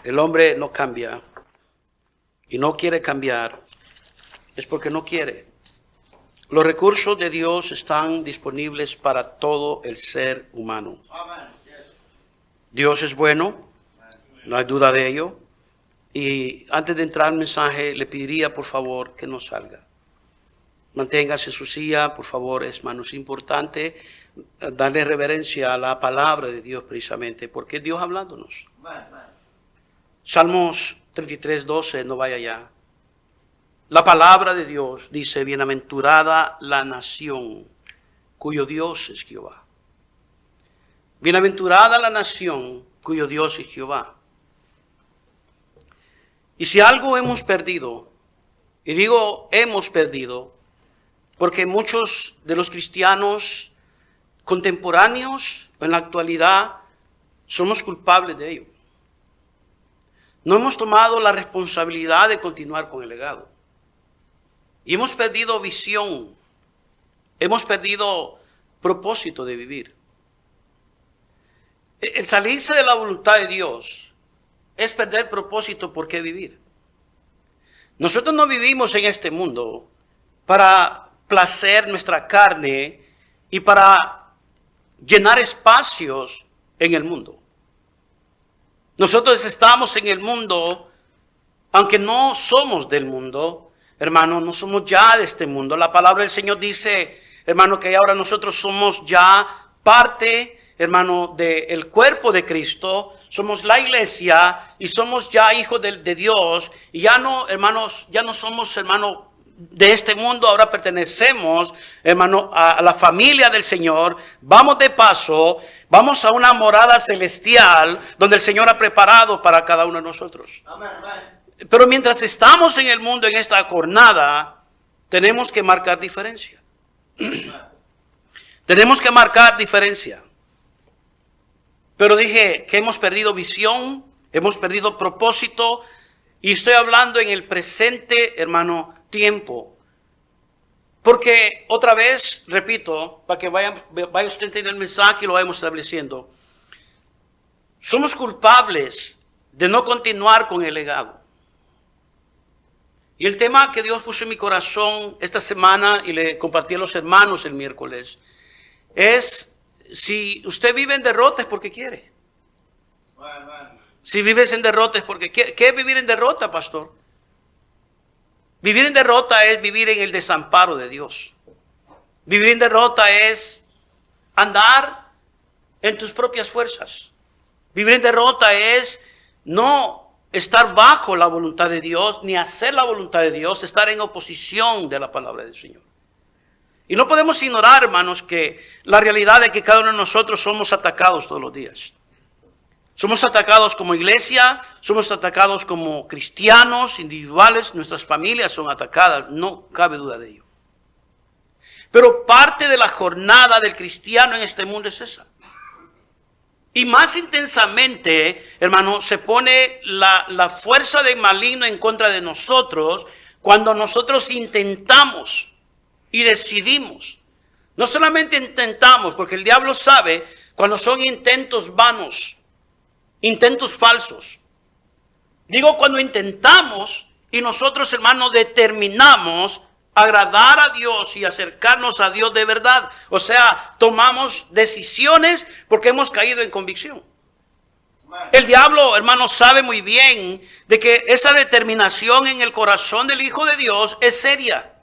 el hombre no cambia y no quiere cambiar, es porque no quiere. Los recursos de Dios están disponibles para todo el ser humano. Dios es bueno, no hay duda de ello. Y antes de entrar al mensaje, le pediría por favor que no salga. Manténgase en su silla, por favor, hermano. Es importante darle reverencia a la palabra de Dios precisamente, porque es Dios hablándonos. Salmos 33:12, no vaya allá. La palabra de Dios dice, bienaventurada la nación cuyo Dios es Jehová. Bienaventurada la nación cuyo Dios es Jehová. Y si algo hemos perdido, y digo hemos perdido, porque muchos de los cristianos contemporáneos en la actualidad somos culpables de ello. No hemos tomado la responsabilidad de continuar con el legado. Y hemos perdido visión, hemos perdido propósito de vivir. El salirse de la voluntad de Dios es perder propósito por qué vivir. Nosotros no vivimos en este mundo para placer nuestra carne y para llenar espacios en el mundo. Nosotros estamos en el mundo, aunque no somos del mundo. Hermano, no somos ya de este mundo. La palabra del Señor dice, hermano, que ahora nosotros somos ya parte, hermano, del cuerpo de Cristo. Somos la iglesia y somos ya hijos de Dios. Y ya no, hermanos, ya no somos, hermano, de este mundo. Ahora pertenecemos, hermano, a la familia del Señor. Vamos de paso, vamos a una morada celestial donde el Señor ha preparado para cada uno de nosotros. Amén, amén. Pero mientras estamos en el mundo, en esta jornada, tenemos que marcar diferencia. Tenemos que marcar diferencia. Pero dije que hemos perdido visión, hemos perdido propósito, y estoy hablando en el presente, hermano, tiempo. Porque otra vez, repito, para que vaya usted entendiendo el mensaje y lo vayamos estableciendo. Somos culpables de no continuar con el legado. Y el tema que Dios puso en mi corazón esta semana, y le compartí a los hermanos el miércoles, es si usted vive en derrota es porque quiere. Si vives en derrota es porque quiere. ¿Qué es vivir en derrota, pastor? Vivir en derrota es vivir en el desamparo de Dios. Vivir en derrota es andar en tus propias fuerzas. Vivir en derrota es no estar bajo la voluntad de Dios, ni hacer la voluntad de Dios, estar en oposición de la palabra del Señor. Y no podemos ignorar, hermanos, que la realidad es que cada uno de nosotros somos atacados todos los días. Somos atacados como iglesia, somos atacados como cristianos individuales, nuestras familias son atacadas, no cabe duda de ello. Pero parte de la jornada del cristiano en este mundo es esa. Y más intensamente, hermano, se pone la fuerza del maligno en contra de nosotros cuando nosotros intentamos y decidimos. No solamente intentamos, porque el diablo sabe cuando son intentos vanos, intentos falsos. Digo cuando intentamos y nosotros, hermano, determinamos agradar a Dios y acercarnos a Dios de verdad. O sea, tomamos decisiones porque hemos caído en convicción. El diablo, hermano, sabe muy bien de que esa determinación en el corazón del Hijo de Dios es seria.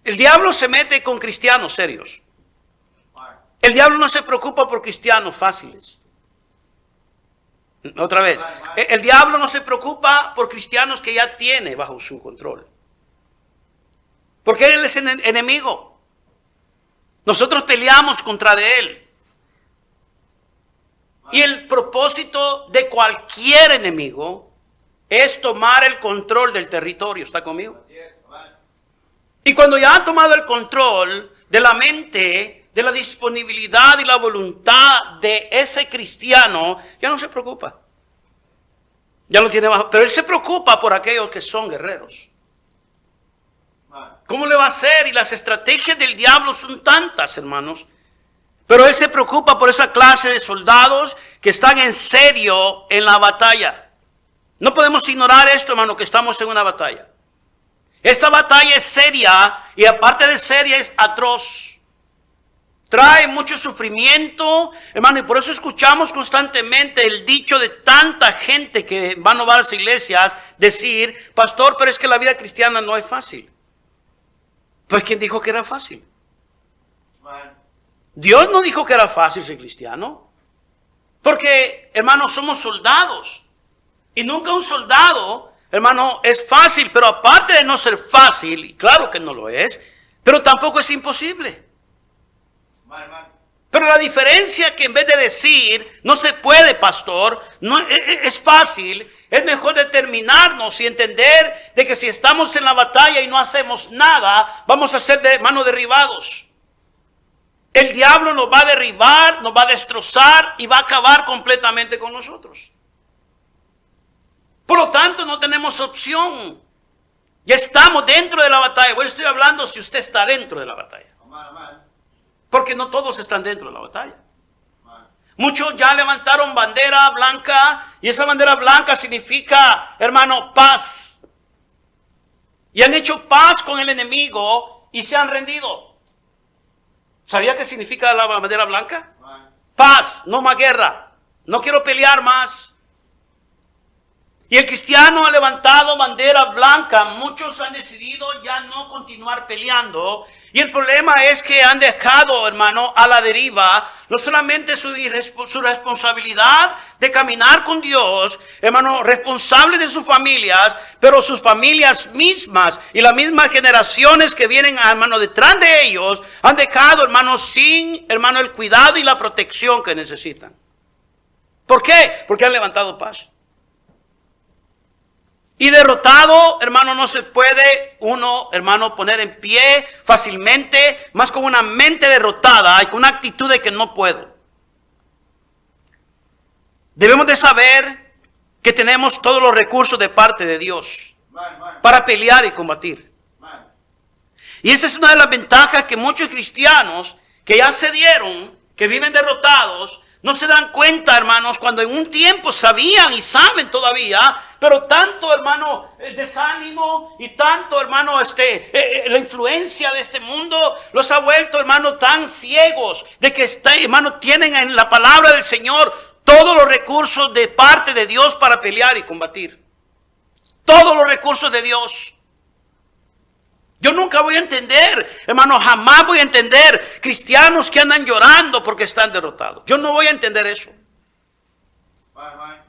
El diablo se mete con cristianos serios. El diablo no se preocupa por cristianos fáciles. Otra vez, el diablo no se preocupa por cristianos que ya tiene bajo su control. Porque él es enemigo. Nosotros peleamos contra de él. Y el propósito de cualquier enemigo es tomar el control del territorio. ¿Está conmigo? Y cuando ya ha tomado el control de la mente, de la disponibilidad y la voluntad de ese cristiano, ya no se preocupa. Ya lo tiene bajo. Pero él se preocupa por aquellos que son guerreros. ¿Cómo le va a hacer? Y las estrategias del diablo son tantas, hermanos. Pero él se preocupa por esa clase de soldados que están en serio en la batalla. No podemos ignorar esto, hermano, que estamos en una batalla. Esta batalla es seria y aparte de seria es atroz. Trae mucho sufrimiento, hermano, y por eso escuchamos constantemente el dicho de tanta gente que van a varias iglesias decir, pastor, pero es que la vida cristiana no es fácil. Pues ¿quién dijo que era fácil? Dios no dijo que era fácil ser cristiano. Porque, hermano, somos soldados. Y nunca un soldado, hermano, es fácil, pero aparte de no ser fácil, y claro que no lo es, pero tampoco es imposible. Pero la diferencia es que en vez de decir, no se puede, pastor, no es fácil, es mejor determinarnos y entender de que si estamos en la batalla y no hacemos nada, vamos a ser derribados. El diablo nos va a derribar, nos va a destrozar y va a acabar completamente con nosotros. Por lo tanto, no tenemos opción. Ya estamos dentro de la batalla. Bueno, estoy hablando si usted está dentro de la batalla. Porque no todos están dentro de la batalla. Muchos ya levantaron bandera blanca y esa bandera blanca significa, hermano, paz. Y han hecho paz con el enemigo y se han rendido. ¿Sabía qué significa la bandera blanca? Paz, no más guerra. No quiero pelear más. Y el cristiano ha levantado bandera blanca. Muchos han decidido ya no continuar peleando. Y el problema es que han dejado, hermano, a la deriva, no solamente su responsabilidad de caminar con Dios, hermano, responsable de sus familias, pero sus familias mismas y las mismas generaciones que vienen, hermano, detrás de ellos, han dejado, hermano, sin, hermano, el cuidado y la protección que necesitan. ¿Por qué? Porque han levantado paz. Y derrotado, hermano, no se puede uno, hermano, poner en pie fácilmente, más con una mente derrotada y con una actitud de que no puedo. Debemos de saber que tenemos todos los recursos de parte de Dios para pelear y combatir. Y esa es una de las ventajas que muchos cristianos que ya se dieron, que viven derrotados, no se dan cuenta, hermanos, cuando en un tiempo sabían y saben todavía, pero tanto, hermano, desánimo y tanto, hermano, la influencia de este mundo los ha vuelto, hermano, tan ciegos de que, hermano, tienen en la palabra del Señor todos los recursos de parte de Dios para pelear y combatir. Todos los recursos de Dios. Yo nunca voy a entender, hermano, jamás voy a entender cristianos que andan llorando porque están derrotados. Yo no voy a entender eso.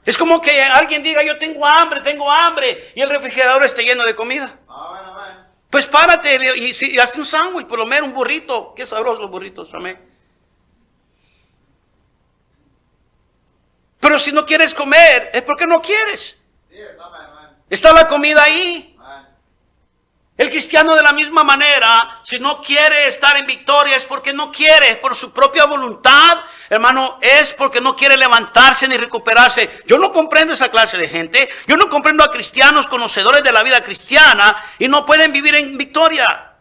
Es como que alguien diga, yo tengo hambre, y el refrigerador esté lleno de comida. Pues párate y hazte un sándwich, por lo menos un burrito. Qué sabrosos los burritos, amén. Pero si no quieres comer, es porque no quieres. Está la comida ahí. El cristiano de la misma manera, si no quiere estar en victoria es porque no quiere, por su propia voluntad, hermano, es porque no quiere levantarse ni recuperarse. Yo no comprendo esa clase de gente. Yo no comprendo a cristianos conocedores de la vida cristiana y no pueden vivir en victoria.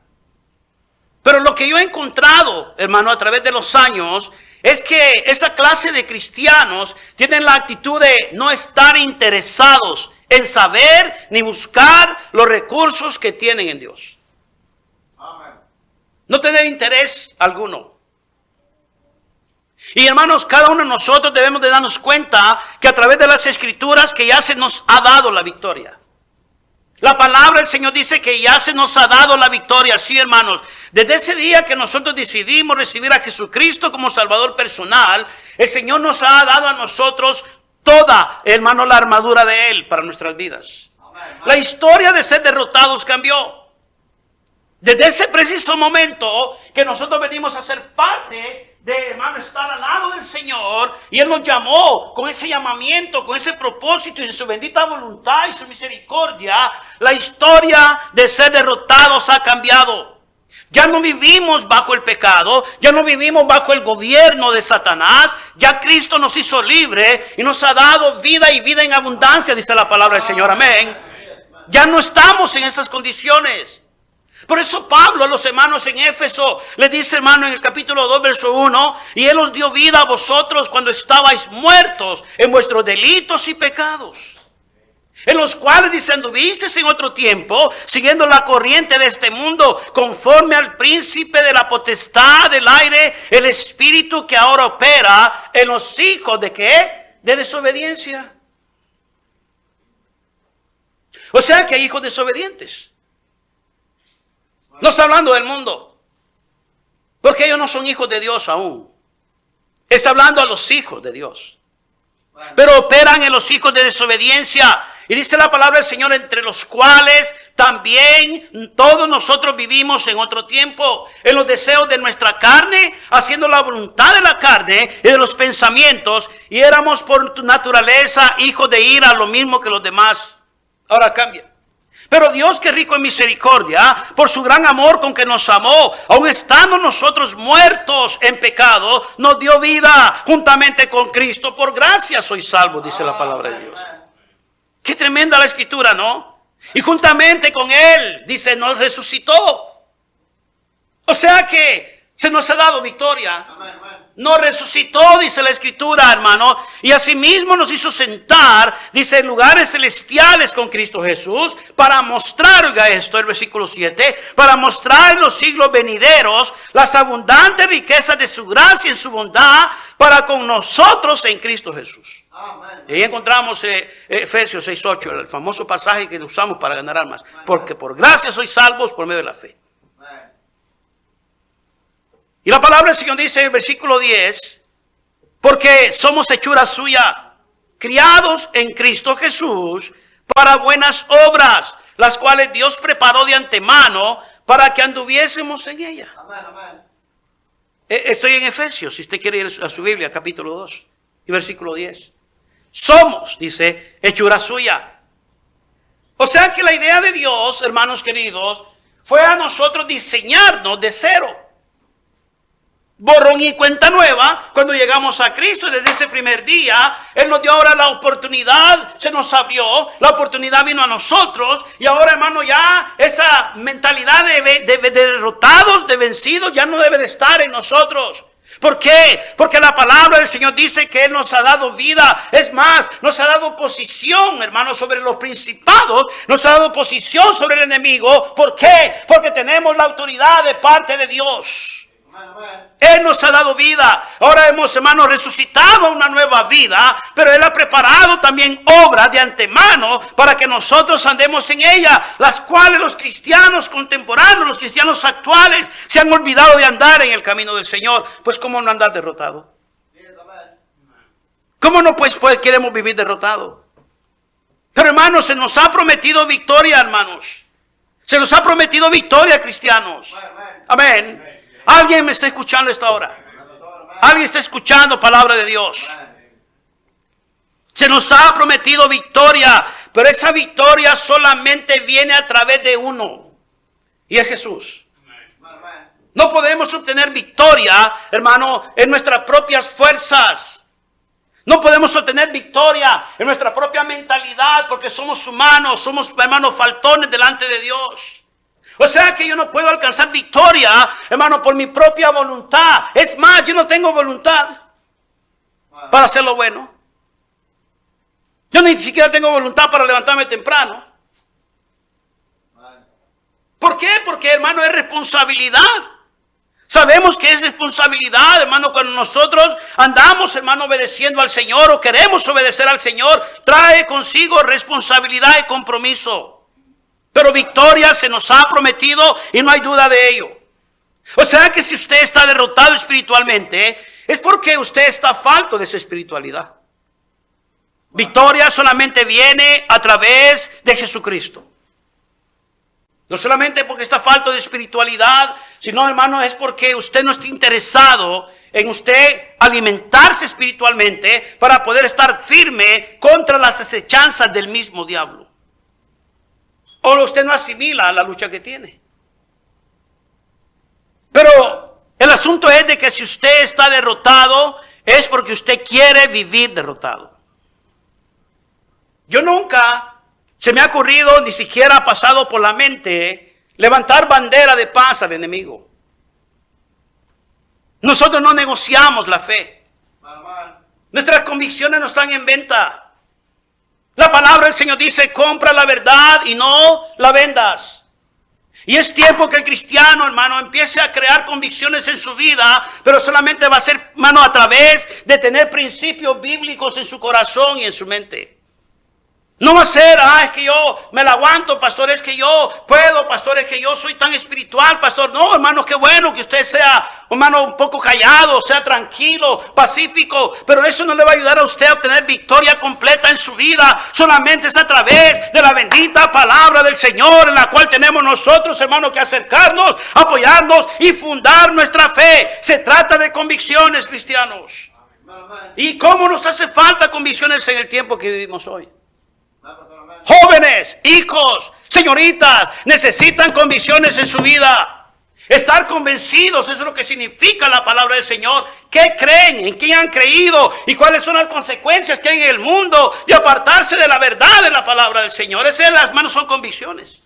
Pero lo que yo he encontrado, hermano, a través de los años, es que esa clase de cristianos tienen la actitud de no estar interesados en saber ni buscar los recursos que tienen en Dios. Amén. No tener interés alguno. Y hermanos, cada uno de nosotros debemos de darnos cuenta que a través de las escrituras que ya se nos ha dado la victoria. La palabra del Señor dice que ya se nos ha dado la victoria. Sí, hermanos, desde ese día que nosotros decidimos recibir a Jesucristo como Salvador personal, el Señor nos ha dado a nosotros toda, hermano, la armadura de Él para nuestras vidas. Amén. La historia de ser derrotados cambió. Desde ese preciso momento que nosotros venimos a ser parte de, hermano, estar al lado del Señor, y Él nos llamó con ese llamamiento, con ese propósito y en su bendita voluntad y su misericordia, la historia de ser derrotados ha cambiado. Ya no vivimos bajo el pecado, ya no vivimos bajo el gobierno de Satanás, ya Cristo nos hizo libre y nos ha dado vida y vida en abundancia, dice la palabra del Señor, amén. Ya no estamos en esas condiciones. Por eso Pablo a los hermanos en Éfeso le dice, hermano, en el capítulo 2, verso 1, y Él os dio vida a vosotros cuando estabais muertos en vuestros delitos y pecados. en los cuales, dice, anduviste en otro tiempo, siguiendo la corriente de este mundo, conforme al príncipe de la potestad del aire, el espíritu que ahora opera en los hijos ¿de qué? De desobediencia. O sea que hay hijos desobedientes. No está hablando del mundo, porque ellos no son hijos de Dios aún. Está hablando a los hijos de Dios. Pero operan en los hijos de desobediencia. Y dice la palabra del Señor, entre los cuales también todos nosotros vivimos en otro tiempo, en los deseos de nuestra carne, haciendo la voluntad de la carne y de los pensamientos, y éramos por naturaleza hijos de ira, lo mismo que los demás. Ahora cambia. Pero Dios, que es rico en misericordia, por su gran amor con que nos amó, aun estando nosotros muertos en pecado, nos dio vida juntamente con Cristo. Por gracia sois salvos, dice la palabra de Dios. Qué tremenda la escritura, ¿no? Y juntamente con Él, dice, nos resucitó. O sea que se nos ha dado victoria. Nos resucitó, dice la escritura, hermano, y asimismo nos hizo sentar, dice, en lugares celestiales con Cristo Jesús, para mostrar, oiga esto, el versículo 7, para mostrar en los siglos venideros las abundantes riquezas de su gracia y su bondad para con nosotros en Cristo Jesús. Amén. Y ahí encontramos Efesios 6:8, el famoso pasaje que usamos para ganar almas. Porque por gracia sois salvos por medio de la fe. Y la palabra del Señor dice en el versículo 10, porque somos hechura suya, criados en Cristo Jesús para buenas obras, las cuales Dios preparó de antemano para que anduviésemos en ella. Amén, amén. Estoy en Efesios, si usted quiere ir a su Biblia, capítulo 2 y versículo 10. Somos, dice, hechura suya. O sea que la idea de Dios, hermanos queridos, fue a nosotros diseñarnos de cero. Borrón y cuenta nueva, cuando llegamos a Cristo desde ese primer día, Él nos dio ahora la oportunidad, se nos abrió, la oportunidad vino a nosotros, y ahora, hermano, ya esa mentalidad de derrotados, de vencidos, ya no debe de estar en nosotros. ¿Por qué? Porque la palabra del Señor dice que Él nos ha dado vida. Es más, nos ha dado posición, hermanos, sobre los principados. Nos ha dado posición sobre el enemigo. ¿Por qué? Porque tenemos la autoridad de parte de Dios. Él nos ha dado vida. Ahora hemos, hermanos, resucitado una nueva vida, pero Él ha preparado también obras de antemano para que nosotros andemos en ella, las cuales los cristianos contemporáneos, los cristianos actuales, se han olvidado de andar en el camino del Señor. Pues ¿cómo no andar derrotado? ¿Cómo no queremos vivir derrotado? Pero, hermanos, se nos ha prometido victoria, hermanos. Se nos ha prometido victoria, cristianos. Amén. ¿Alguien me está escuchando a esta hora? ¿Alguien está escuchando palabra de Dios? Se nos ha prometido victoria, pero esa victoria solamente viene a través de uno, y es Jesús. No podemos obtener victoria, hermano, en nuestras propias fuerzas. No podemos obtener victoria en nuestra propia mentalidad, porque somos humanos, somos, hermanos, faltones delante de Dios. O sea que yo no puedo alcanzar victoria, hermano, por mi propia voluntad. Es más, yo no tengo voluntad para hacer lo bueno. Yo ni siquiera tengo voluntad para levantarme temprano. ¿Por qué? Porque, hermano, es responsabilidad. Sabemos que es responsabilidad, hermano, cuando nosotros andamos, hermano, obedeciendo al Señor o queremos obedecer al Señor, trae consigo responsabilidad y compromiso. Pero victoria se nos ha prometido y no hay duda de ello. O sea que si usted está derrotado espiritualmente, es porque usted está falto de esa espiritualidad. Victoria solamente viene a través de Jesucristo. No solamente porque está falto de espiritualidad, sino, hermano, es porque usted no está interesado en usted alimentarse espiritualmente para poder estar firme contra las acechanzas del mismo diablo. O usted no asimila la lucha que tiene. Pero el asunto es de que si usted está derrotado, es porque usted quiere vivir derrotado. Yo nunca se me ha ocurrido, ni siquiera ha pasado por la mente, levantar bandera de paz al enemigo. Nosotros no negociamos la fe. Nuestras convicciones no están en venta. La palabra del Señor dice, compra la verdad y no la vendas. Y es tiempo que el cristiano, hermano, empiece a crear convicciones en su vida, pero solamente va a ser, hermano, a través de tener principios bíblicos en su corazón y en su mente. No va a ser, es que yo me la aguanto, pastor, es que yo puedo, pastor, es que yo soy tan espiritual, pastor. No, hermano, qué bueno que usted sea, hermano, un poco callado, sea tranquilo, pacífico, pero eso no le va a ayudar a usted a obtener victoria completa en su vida. Solamente es a través de la bendita palabra del Señor, en la cual tenemos nosotros, hermano, que acercarnos, apoyarnos y fundar nuestra fe. Se trata de convicciones, cristianos. ¿Y cómo nos hace falta convicciones en el tiempo que vivimos hoy? Jóvenes, hijos, señoritas, necesitan convicciones en su vida. Estar convencidos, eso es lo que significa la palabra del Señor. ¿Qué creen? ¿En quién han creído? ¿Y cuáles son las consecuencias que hay en el mundo de apartarse de la verdad de la palabra del Señor? Esas en las manos son convicciones.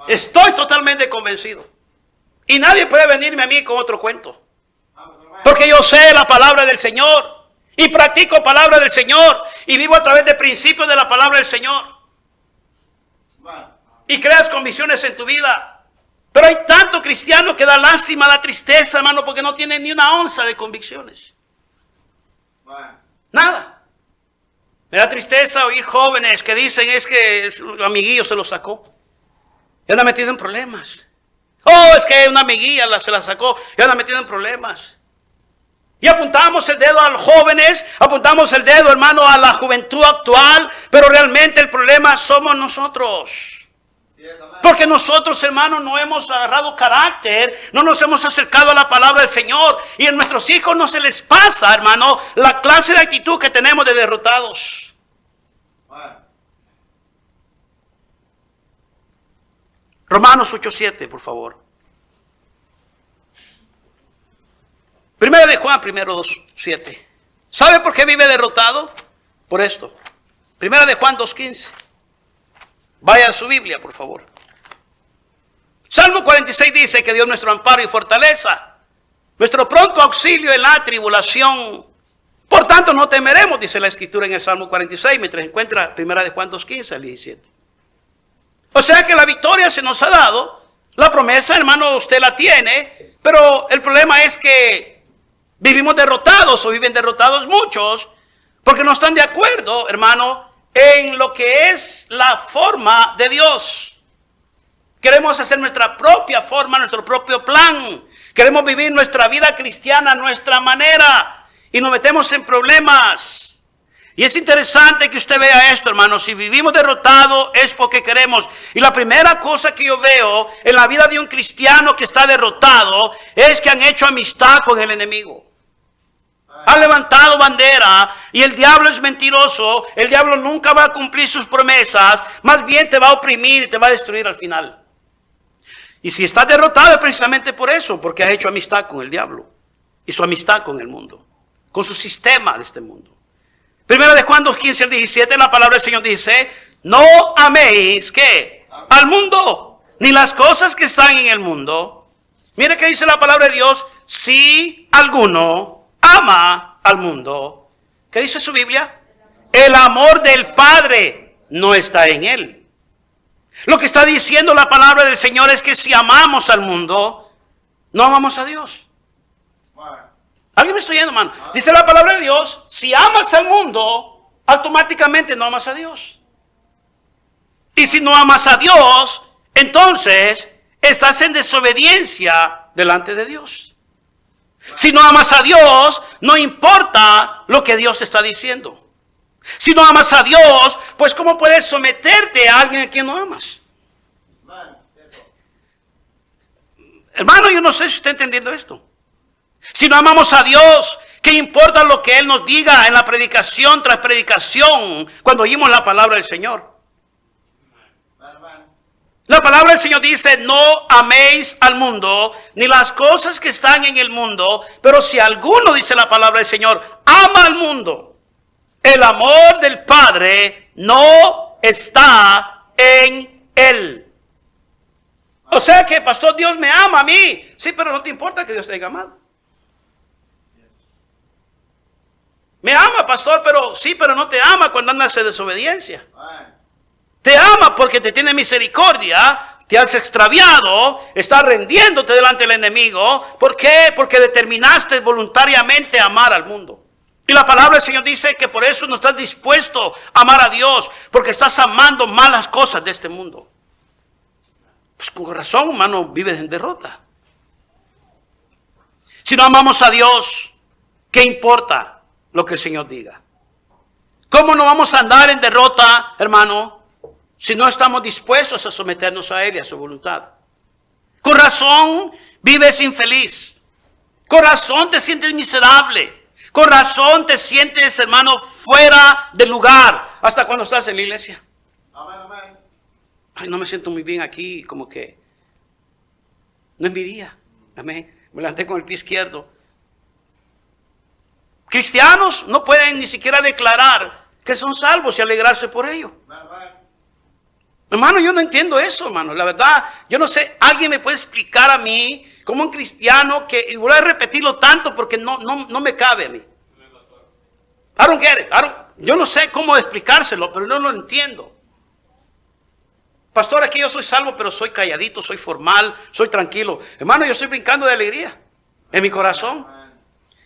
Estoy totalmente convencido. Y nadie puede venirme a mí con otro cuento. Porque yo sé la palabra del Señor. Y practico palabra del Señor. Y vivo a través de principios de la palabra del Señor. Y creas convicciones en tu vida. Pero hay tanto cristiano que da lástima, da tristeza, hermano, porque no tienen ni una onza de convicciones. Nada. Me da tristeza oír jóvenes que dicen es que el amiguillo se lo sacó. Y anda metido en problemas. Oh, es que una amiguilla se la sacó y anda metido en problemas. Y apuntamos el dedo a los jóvenes, apuntamos el dedo, hermano, a la juventud actual, pero realmente el problema somos nosotros. Porque nosotros, hermanos, no hemos agarrado carácter, no nos hemos acercado a la palabra del Señor. Y a nuestros hijos no se les pasa, hermano, la clase de actitud que tenemos de derrotados. Romanos 8:7, por favor. Primera de Juan, 2:7. ¿Sabe por qué vive derrotado? Por esto. Primera de Juan 2:15. Vaya a su Biblia, por favor. Salmo 46 dice que Dios es nuestro amparo y fortaleza, nuestro pronto auxilio en la tribulación. Por tanto, no temeremos, dice la Escritura en el Salmo 46, mientras encuentra Primera de Juan 2:15 al 17. O sea que la victoria se nos ha dado, la promesa, hermano, usted la tiene, pero el problema es que vivimos derrotados, o viven derrotados muchos, porque no están de acuerdo, hermano, en lo que es la forma de Dios. Queremos hacer nuestra propia forma, nuestro propio plan. Queremos vivir nuestra vida cristiana a nuestra manera. Y nos metemos en problemas. Y es interesante que usted vea esto, hermano. Si vivimos derrotados es porque queremos. Y la primera cosa que yo veo en la vida de un cristiano que está derrotado es que han hecho amistad con el enemigo. Ha levantado bandera y el diablo es mentiroso. El diablo nunca va a cumplir sus promesas. Más bien te va a oprimir y te va a destruir al final. Y si estás derrotado es precisamente por eso, porque has hecho amistad con el diablo y su amistad con el mundo, con su sistema de este mundo. Primera de Juan 2:15 al 17, la palabra del Señor dice: no améis, ¿qué? Al mundo, ni las cosas que están en el mundo. Mire que dice la palabra de Dios: si alguno ama al mundo, ¿qué dice su Biblia? El amor del Padre no está en él. Lo que está diciendo la palabra del Señor es que si amamos al mundo, no amamos a Dios. ¿Alguien me está oyendo, hermano? Dice la palabra de Dios: si amas al mundo, automáticamente no amas a Dios. Y si no amas a Dios, entonces estás en desobediencia delante de Dios. Si no amas a Dios, no importa lo que Dios está diciendo. Si no amas a Dios, pues ¿cómo puedes someterte a alguien a quien no amas? Hermano, yo no sé si está entendiendo esto. Si no amamos a Dios, ¿qué importa lo que Él nos diga en la predicación tras predicación cuando oímos la palabra del Señor? La palabra del Señor dice: no améis al mundo, ni las cosas que están en el mundo. Pero si alguno, dice la palabra del Señor, ama al mundo, el amor del Padre no está en él. O sea que, pastor, Dios me ama a mí. Sí, pero no te importa que Dios te haya amado. Me ama, pastor, pero sí, pero no te ama cuando andas en desobediencia. Te ama porque te tiene misericordia, te has extraviado, estás rendiéndote delante del enemigo. ¿Por qué? Porque determinaste voluntariamente amar al mundo. Y la palabra del Señor dice que por eso no estás dispuesto a amar a Dios, porque estás amando malas cosas de este mundo. Pues con razón, hermano, vives en derrota. Si no amamos a Dios, ¿qué importa lo que el Señor diga? ¿Cómo no vamos a andar en derrota, hermano, si no estamos dispuestos a someternos a Él y a su voluntad? Con razón vives infeliz. Con razón te sientes miserable. Con razón te sientes, hermano, fuera del lugar. Hasta cuando estás en la iglesia. Amén. Ay, no me siento muy bien aquí, como que no es mi día. Amén. Me levanté con el pie izquierdo. Cristianos no pueden ni siquiera declarar que son salvos y alegrarse por ello. Hermano, yo no entiendo eso, hermano. La verdad, yo no sé, alguien me puede explicar a mí como un cristiano que, y voy a repetirlo tanto porque no me cabe a mí. I don't get it. Yo no sé cómo explicárselo, pero no lo entiendo. Pastor, aquí yo soy salvo, pero soy calladito, soy formal, soy tranquilo. Hermano, yo estoy brincando de alegría en mi corazón.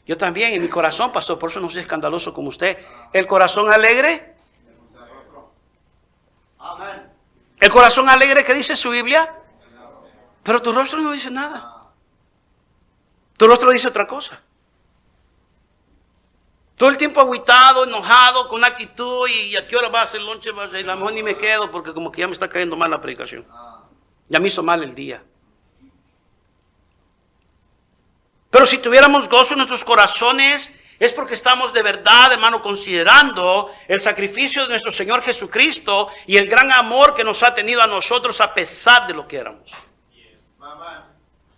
Yo también, en mi corazón, pastor, por eso no soy escandaloso como usted. El corazón alegre. Amén. El corazón alegre, ¿qué dice su Biblia? Pero tu rostro no dice nada. Tu rostro dice otra cosa. Todo el tiempo agüitado, enojado, con una actitud, y a qué hora va a hacer lonche, a lo mejor ni me quedo porque como que ya me está cayendo mal la predicación. Ya me hizo mal el día. Pero si tuviéramos gozo en nuestros corazones, es porque estamos de verdad, hermano, considerando el sacrificio de nuestro Señor Jesucristo y el gran amor que nos ha tenido a nosotros a pesar de lo que éramos.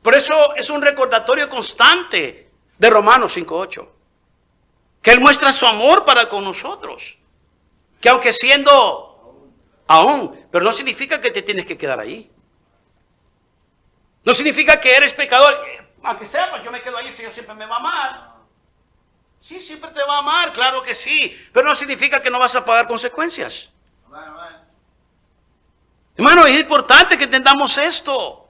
Por eso es un recordatorio constante de Romanos 5:8. Que Él muestra su amor para con nosotros. Que aunque siendo aún, pero no significa que te tienes que quedar ahí. No significa que eres pecador. Aunque sepas, yo me quedo ahí, el Señor siempre me va a amar. Sí, siempre te va a amar, claro que sí. Pero no significa que no vas a pagar consecuencias. Hermano, es importante que entendamos esto.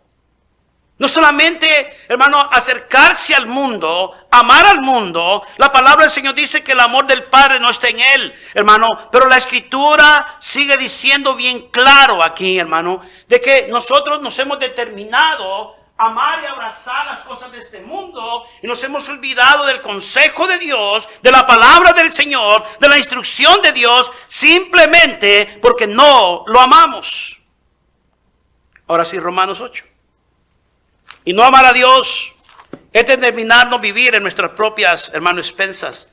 No solamente, hermano, acercarse al mundo, amar al mundo. La palabra del Señor dice que el amor del Padre no está en Él, hermano. Pero la Escritura sigue diciendo bien claro aquí, hermano, de que nosotros nos hemos determinado a amar y abrazar las cosas de este mundo. Y nos hemos olvidado del consejo de Dios, de la palabra del Señor, de la instrucción de Dios, simplemente porque no lo amamos. Ahora sí, Romanos 8. Y no amar a Dios es determinarnos vivir en nuestras propias, hermanos, expensas.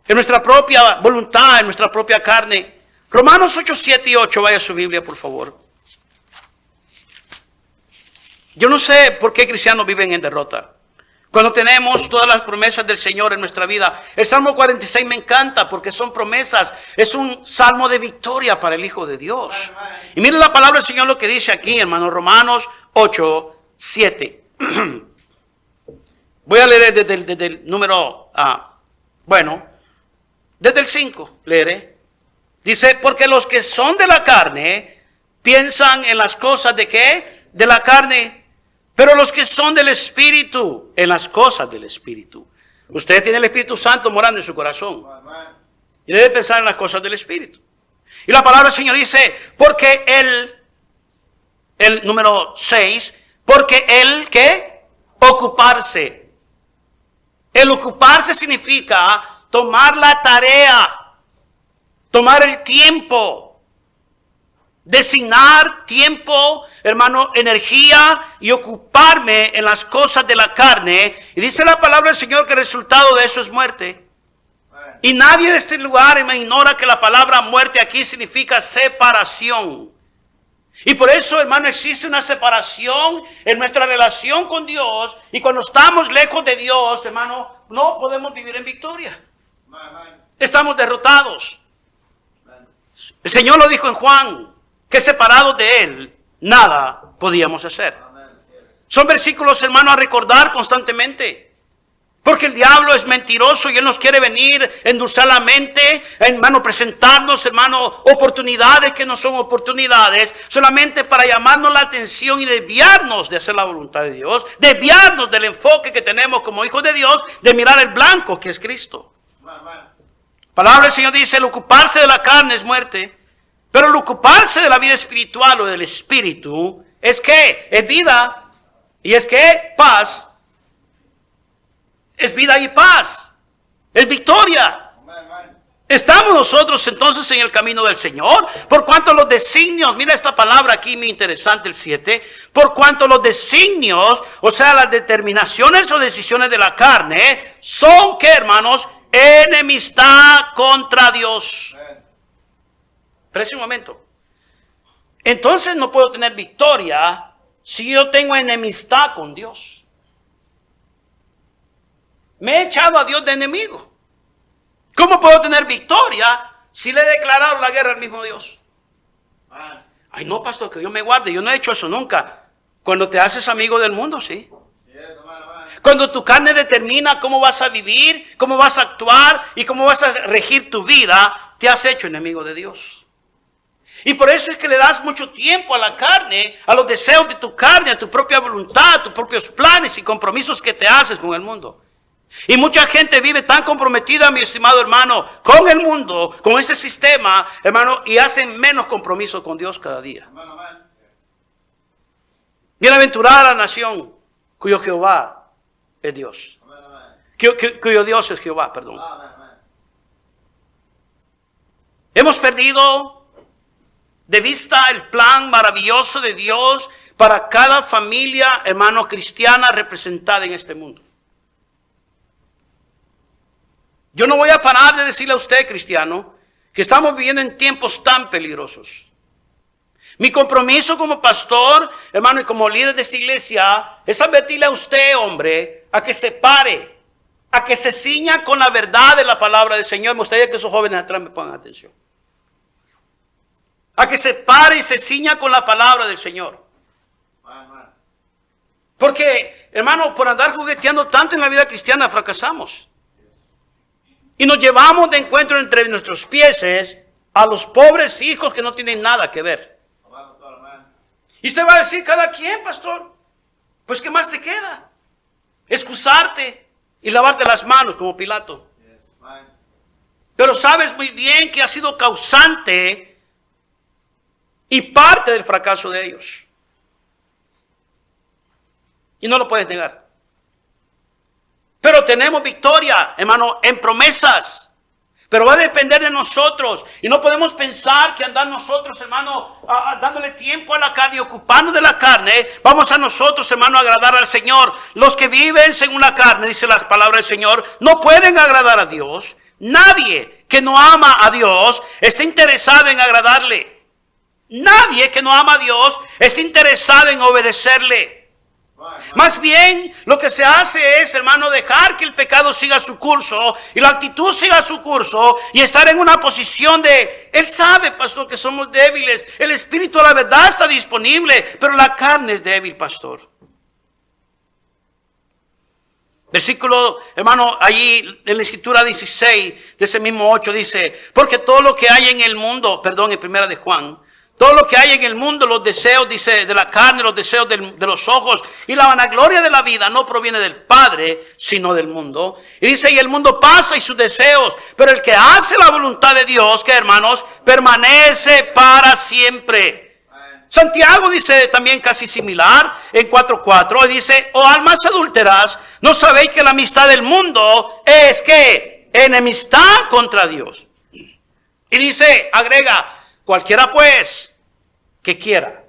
En nuestra propia voluntad, en nuestra propia carne. Romanos 8, 7 y 8. Vaya a su Biblia, por favor. Yo no sé por qué cristianos viven en derrota. Cuando tenemos todas las promesas del Señor en nuestra vida. El Salmo 46 me encanta porque son promesas. Es un salmo de victoria para el Hijo de Dios. Y miren la palabra del Señor lo que dice aquí, hermano. Romanos 8, 7. Voy a leer desde el número, desde el 5 leeré. Dice, porque los que son de la carne piensan en las cosas de ¿qué? De la carne, pero los que son del Espíritu, en las cosas del Espíritu. Usted tiene el Espíritu Santo morando en su corazón y debe pensar en las cosas del Espíritu. Y la palabra del Señor dice, porque el número 6, porque el que ocuparse. El ocuparse significa tomar la tarea, tomar el tiempo, designar tiempo, hermano, energía y ocuparme en las cosas de la carne. Y dice la palabra del Señor que el resultado de eso es muerte. Y nadie de este lugar me ignora que la palabra muerte aquí significa separación. Y por eso, hermano, existe una separación en nuestra relación con Dios. Y cuando estamos lejos de Dios, hermano, no podemos vivir en victoria. Estamos derrotados. El Señor lo dijo en Juan, que separados de Él, nada podíamos hacer. Son versículos, hermano, a recordar constantemente. Porque el diablo es mentiroso y él nos quiere venir, endulzar la mente, hermano, presentarnos, hermano, oportunidades que no son oportunidades, solamente para llamarnos la atención y desviarnos de hacer la voluntad de Dios, desviarnos del enfoque que tenemos como hijos de Dios, de mirar el blanco que es Cristo. La palabra del Señor dice, el ocuparse de la carne es muerte, pero el ocuparse de la vida espiritual o del espíritu es que es vida y es que paz. Es vida y paz. Es victoria. Estamos nosotros entonces en el camino del Señor. Por cuanto los designios, mira esta palabra aquí muy interesante, el 7. Por cuanto los designios, o sea, las determinaciones o decisiones de la carne, son, ¿qué, hermanos? Enemistad contra Dios. Espera un momento. Entonces no puedo tener victoria si yo tengo enemistad con Dios. Me he echado a Dios de enemigo. ¿Cómo puedo tener victoria si le he declarado la guerra al mismo Dios? Ay, no, pastor, que Dios me guarde. Yo no he hecho eso nunca. Cuando te haces amigo del mundo, sí. Cuando tu carne determina cómo vas a vivir, cómo vas a actuar y cómo vas a regir tu vida, te has hecho enemigo de Dios. Y por eso es que le das mucho tiempo a la carne, a los deseos de tu carne, a tu propia voluntad, a tus propios planes y compromisos que te haces con el mundo. Y mucha gente vive tan comprometida, mi estimado hermano, con el mundo, con ese sistema, hermano, y hacen menos compromiso con Dios cada día. Bienaventurada la nación cuyo Jehová es Dios. Cuyo Dios es Jehová, perdón. Hemos perdido de vista el plan maravilloso de Dios para cada familia, hermano, cristiana representada en este mundo. Yo no voy a parar de decirle a usted, cristiano, que estamos viviendo en tiempos tan peligrosos. Mi compromiso como pastor, hermano, y como líder de esta iglesia, es advertirle a usted, hombre, a que se pare, a que se ciña con la verdad de la palabra del Señor. Me gustaría que esos jóvenes atrás me pongan atención. A que se pare y se ciña con la palabra del Señor. Porque, hermano, por andar jugueteando tanto en la vida cristiana, fracasamos. Y nos llevamos de encuentro entre nuestros pies a los pobres hijos que no tienen nada que ver. Y usted va a decir, cada quien, pastor, pues ¿qué más te queda? Excusarte y lavarte las manos como Pilato. Pero sabes muy bien que ha sido causante y parte del fracaso de ellos. Y no lo puedes negar. Pero tenemos victoria, hermano, en promesas. Pero va a depender de nosotros. Y no podemos pensar que andar nosotros, hermano, dándole tiempo a la carne y ocupando de la carne, vamos a nosotros, hermano, a agradar al Señor. Los que viven según la carne, dice la palabra del Señor, no pueden agradar a Dios. Nadie que no ama a Dios está interesado en agradarle. Nadie que no ama a Dios está interesado en obedecerle. Más bien, lo que se hace es, hermano, dejar que el pecado siga su curso y la actitud siga su curso y estar en una posición de, Él sabe, pastor, que somos débiles. El Espíritu de la verdad está disponible, pero la carne es débil, pastor. Versículo, hermano, allí en la Escritura 16, de ese mismo 8, dice, porque todo lo que hay en el mundo, perdón, en primera de Juan, todo lo que hay en el mundo, los deseos, dice, de la carne, los deseos de los ojos y la vanagloria de la vida no proviene del Padre, sino del mundo. Y dice, y el mundo pasa y sus deseos, pero el que hace la voluntad de Dios, que hermanos, permanece para siempre. Santiago dice también casi similar, en 4:4, dice, oh almas adúlteras, ¿no sabéis que la amistad del mundo es que enemistad contra Dios? Y dice, agrega, cualquiera pues que quiera.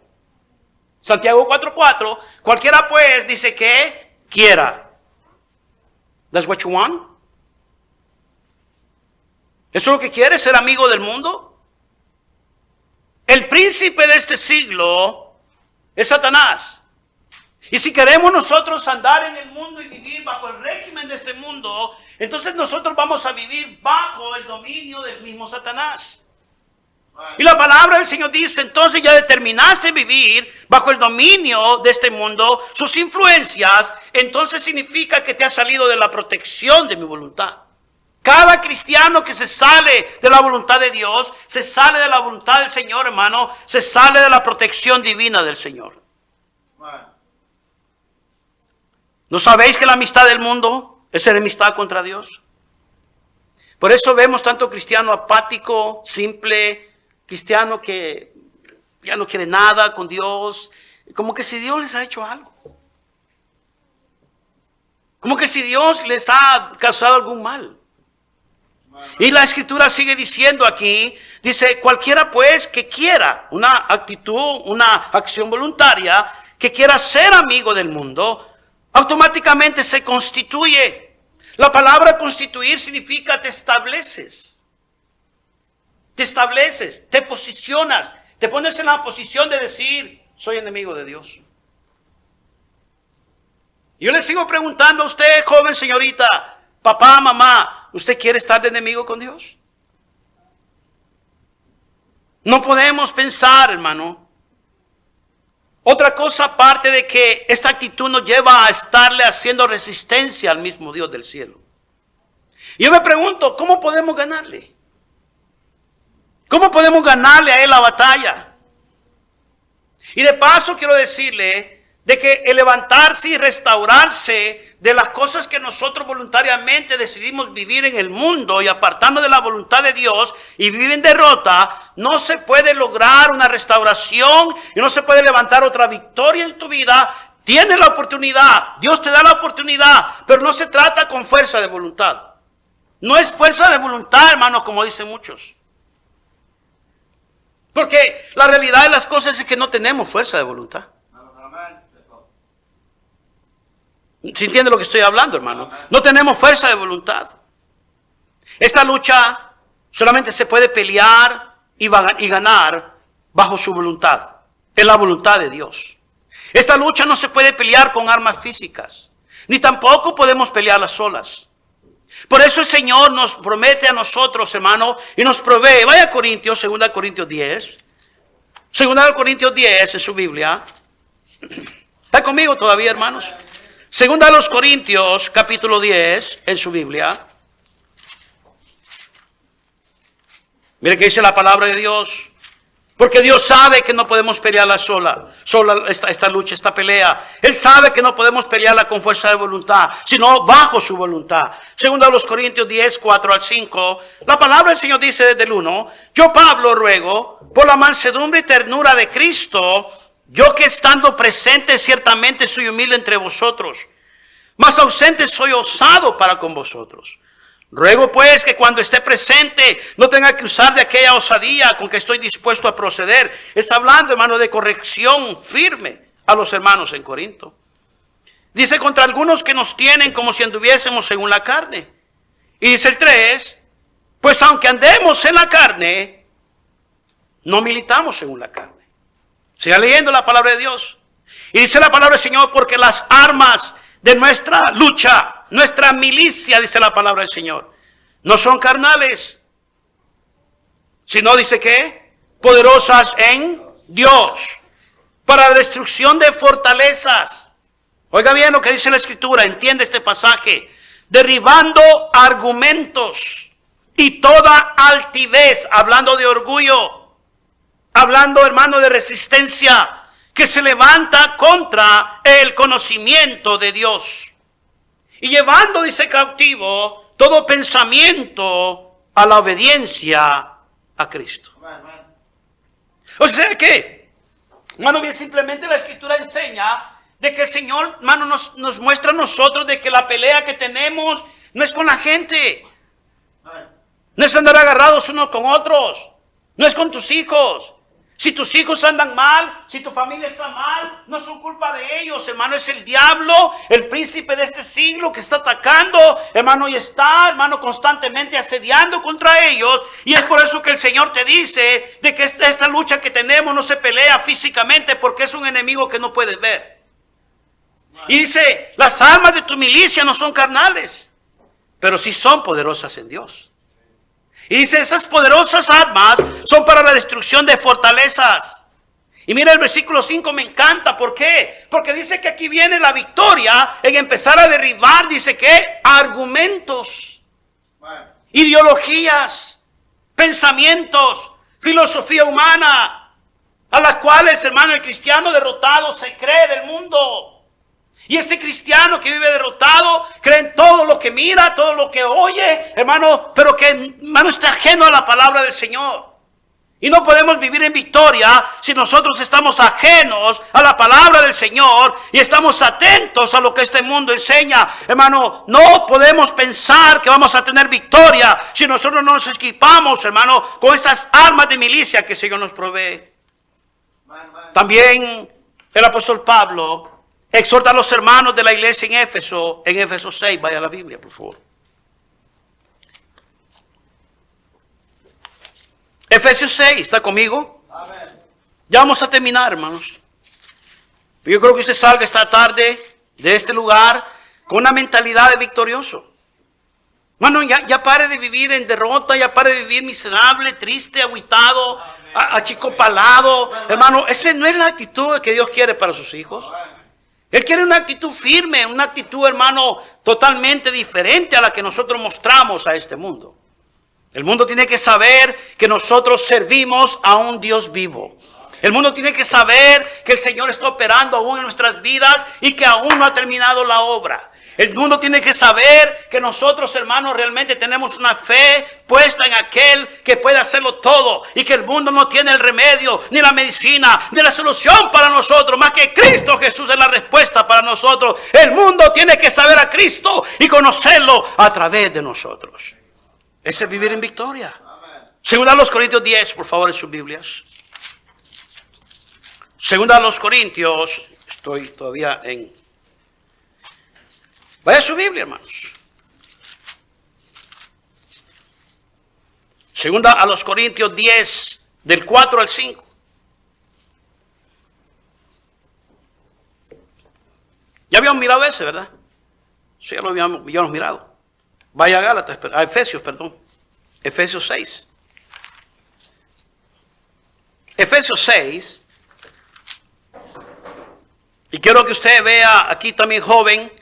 Santiago 4:4, cualquiera pues dice que quiera. That's what you want. ¿Eso es lo que quiere, ser amigo del mundo? El príncipe de este siglo es Satanás. Y si queremos nosotros andar en el mundo y vivir bajo el régimen de este mundo, entonces nosotros vamos a vivir bajo el dominio del mismo Satanás. Y la palabra del Señor dice, entonces ya determinaste vivir bajo el dominio de este mundo, sus influencias, entonces significa que te has salido de la protección de mi voluntad. Cada cristiano que se sale de la voluntad de Dios, se sale de la voluntad del Señor, hermano, se sale de la protección divina del Señor. ¿No sabéis que la amistad del mundo es enemistad contra Dios? Por eso vemos tanto cristiano apático, simple, cristiano que ya no quiere nada con Dios, como que si Dios les ha hecho algo. Como que si Dios les ha causado algún mal. Y la escritura sigue diciendo aquí, dice, cualquiera pues que quiera una actitud, una acción voluntaria, que quiera ser amigo del mundo, automáticamente se constituye. La palabra constituir significa te estableces. Te estableces, te posicionas, te pones en la posición de decir, soy enemigo de Dios. Yo le sigo preguntando a usted, joven señorita, papá, mamá, ¿usted quiere estar de enemigo con Dios? No podemos pensar, hermano, otra cosa aparte de que esta actitud nos lleva a estarle haciendo resistencia al mismo Dios del cielo. Y yo me pregunto, ¿cómo podemos ganarle? ¿Cómo podemos ganarle a él la batalla? Y de paso quiero decirle de que el levantarse y restaurarse de las cosas que nosotros voluntariamente decidimos vivir en el mundo y apartarnos de la voluntad de Dios y vivir en derrota, no se puede lograr una restauración y no se puede levantar otra victoria en tu vida. Tienes la oportunidad, Dios te da la oportunidad, pero no se trata con fuerza de voluntad. No es fuerza de voluntad, hermanos, como dicen muchos. Porque la realidad de las cosas es que no tenemos fuerza de voluntad. ¿Sí entiende lo que estoy hablando, hermano? No tenemos fuerza de voluntad. Esta lucha solamente se puede pelear y ganar bajo su voluntad, en la voluntad de Dios. Esta lucha no se puede pelear con armas físicas, ni tampoco podemos pelearla solas. Por eso el Señor nos promete a nosotros, hermano, y nos provee. Vaya a Corintios, 2 Corintios 10. 2 Corintios 10 en su Biblia. ¿Está conmigo todavía, hermanos? 2 Corintios, capítulo 10, en su Biblia. Mire que dice la palabra de Dios. Porque Dios sabe que no podemos pelearla sola esta lucha, esta pelea. Él sabe que no podemos pelearla con fuerza de voluntad, sino bajo su voluntad. 2 Corintios 10, 4 al 5. La palabra del Señor dice desde el 1. Yo, Pablo, ruego por la mansedumbre y ternura de Cristo, yo que estando presente ciertamente soy humilde entre vosotros, mas ausente soy osado para con vosotros. Ruego pues que cuando esté presente no tenga que usar de aquella osadía con que estoy dispuesto a proceder. Está hablando, hermano, de corrección firme a los hermanos en Corinto. Dice, contra algunos que nos tienen como si anduviésemos según la carne. Y dice el 3, pues aunque andemos en la carne, no militamos según la carne. Siga leyendo la palabra de Dios. Y dice la palabra del Señor, porque las armas de nuestra lucha, nuestra milicia, dice la palabra del Señor, no son carnales, sino, dice que, poderosas en Dios, para la destrucción de fortalezas. Oiga bien lo que dice la Escritura, entiende este pasaje, derribando argumentos y toda altivez, hablando de orgullo, hablando, hermano, de resistencia, que se levanta contra el conocimiento de Dios. Y llevando, dice, cautivo todo pensamiento a la obediencia a Cristo. O sea que, hermano, bien simplemente la Escritura enseña de que el Señor, hermano, nos muestra a nosotros de que la pelea que tenemos no es con la gente. No es andar agarrados unos con otros. No es con tus hijos. Si tus hijos andan mal, si tu familia está mal, no son culpa de ellos, hermano. Es el diablo, el príncipe de este siglo que está atacando, hermano, y está, hermano, constantemente asediando contra ellos. Y es por eso que el Señor te dice de que esta lucha que tenemos no se pelea físicamente, porque es un enemigo que no puedes ver. Y dice, las armas de tu milicia no son carnales, pero sí son poderosas en Dios. Y dice, esas poderosas armas son para la destrucción de fortalezas. Y mira el versículo 5, me encanta. ¿Por qué? Porque dice que aquí viene la victoria en empezar a derribar, dice que argumentos, ideologías, pensamientos, filosofía humana, a las cuales, hermano, el cristiano derrotado se cree del mundo. Y este cristiano que vive derrotado cree en todo lo que mira, todo lo que oye, hermano, pero que, hermano, está ajeno a la palabra del Señor. Y no podemos vivir en victoria si nosotros estamos ajenos a la palabra del Señor y estamos atentos a lo que este mundo enseña. Hermano, no podemos pensar que vamos a tener victoria si nosotros no nos equipamos, hermano, con estas armas de milicia que el Señor nos provee. También el apóstol Pablo exhorta a los hermanos de la iglesia en Éfeso 6, vaya a la Biblia, por favor. Efesios 6, ¿está conmigo? Amén. Ya vamos a terminar, hermanos. Yo creo que usted salga esta tarde de este lugar con una mentalidad de victorioso. Hermano, ya pare de vivir en derrota, ya pare de vivir miserable, triste, agüitado, achicopalado. Hermano, esa no es la actitud que Dios quiere para sus hijos. Él quiere una actitud firme, una actitud, hermano, totalmente diferente a la que nosotros mostramos a este mundo. El mundo tiene que saber que nosotros servimos a un Dios vivo. El mundo tiene que saber que el Señor está operando aún en nuestras vidas y que aún no ha terminado la obra. El mundo tiene que saber que nosotros, hermanos, realmente tenemos una fe puesta en aquel que puede hacerlo todo. Y que el mundo no tiene el remedio, ni la medicina, ni la solución para nosotros. Más que Cristo Jesús es la respuesta para nosotros. El mundo tiene que saber a Cristo y conocerlo a través de nosotros. Ese es vivir en victoria. Segunda a los Corintios 10, por favor, en sus Biblias. Segunda a los Corintios, estoy todavía en... Vaya a su Biblia, hermanos. Segunda a los Corintios 10, del 4 al 5. Ya habíamos mirado ese, ¿verdad? Sí, ya lo habíamos mirado. Vaya a Gálatas, a Efesios, perdón. Efesios 6. Efesios 6. Y quiero que usted vea aquí también, joven.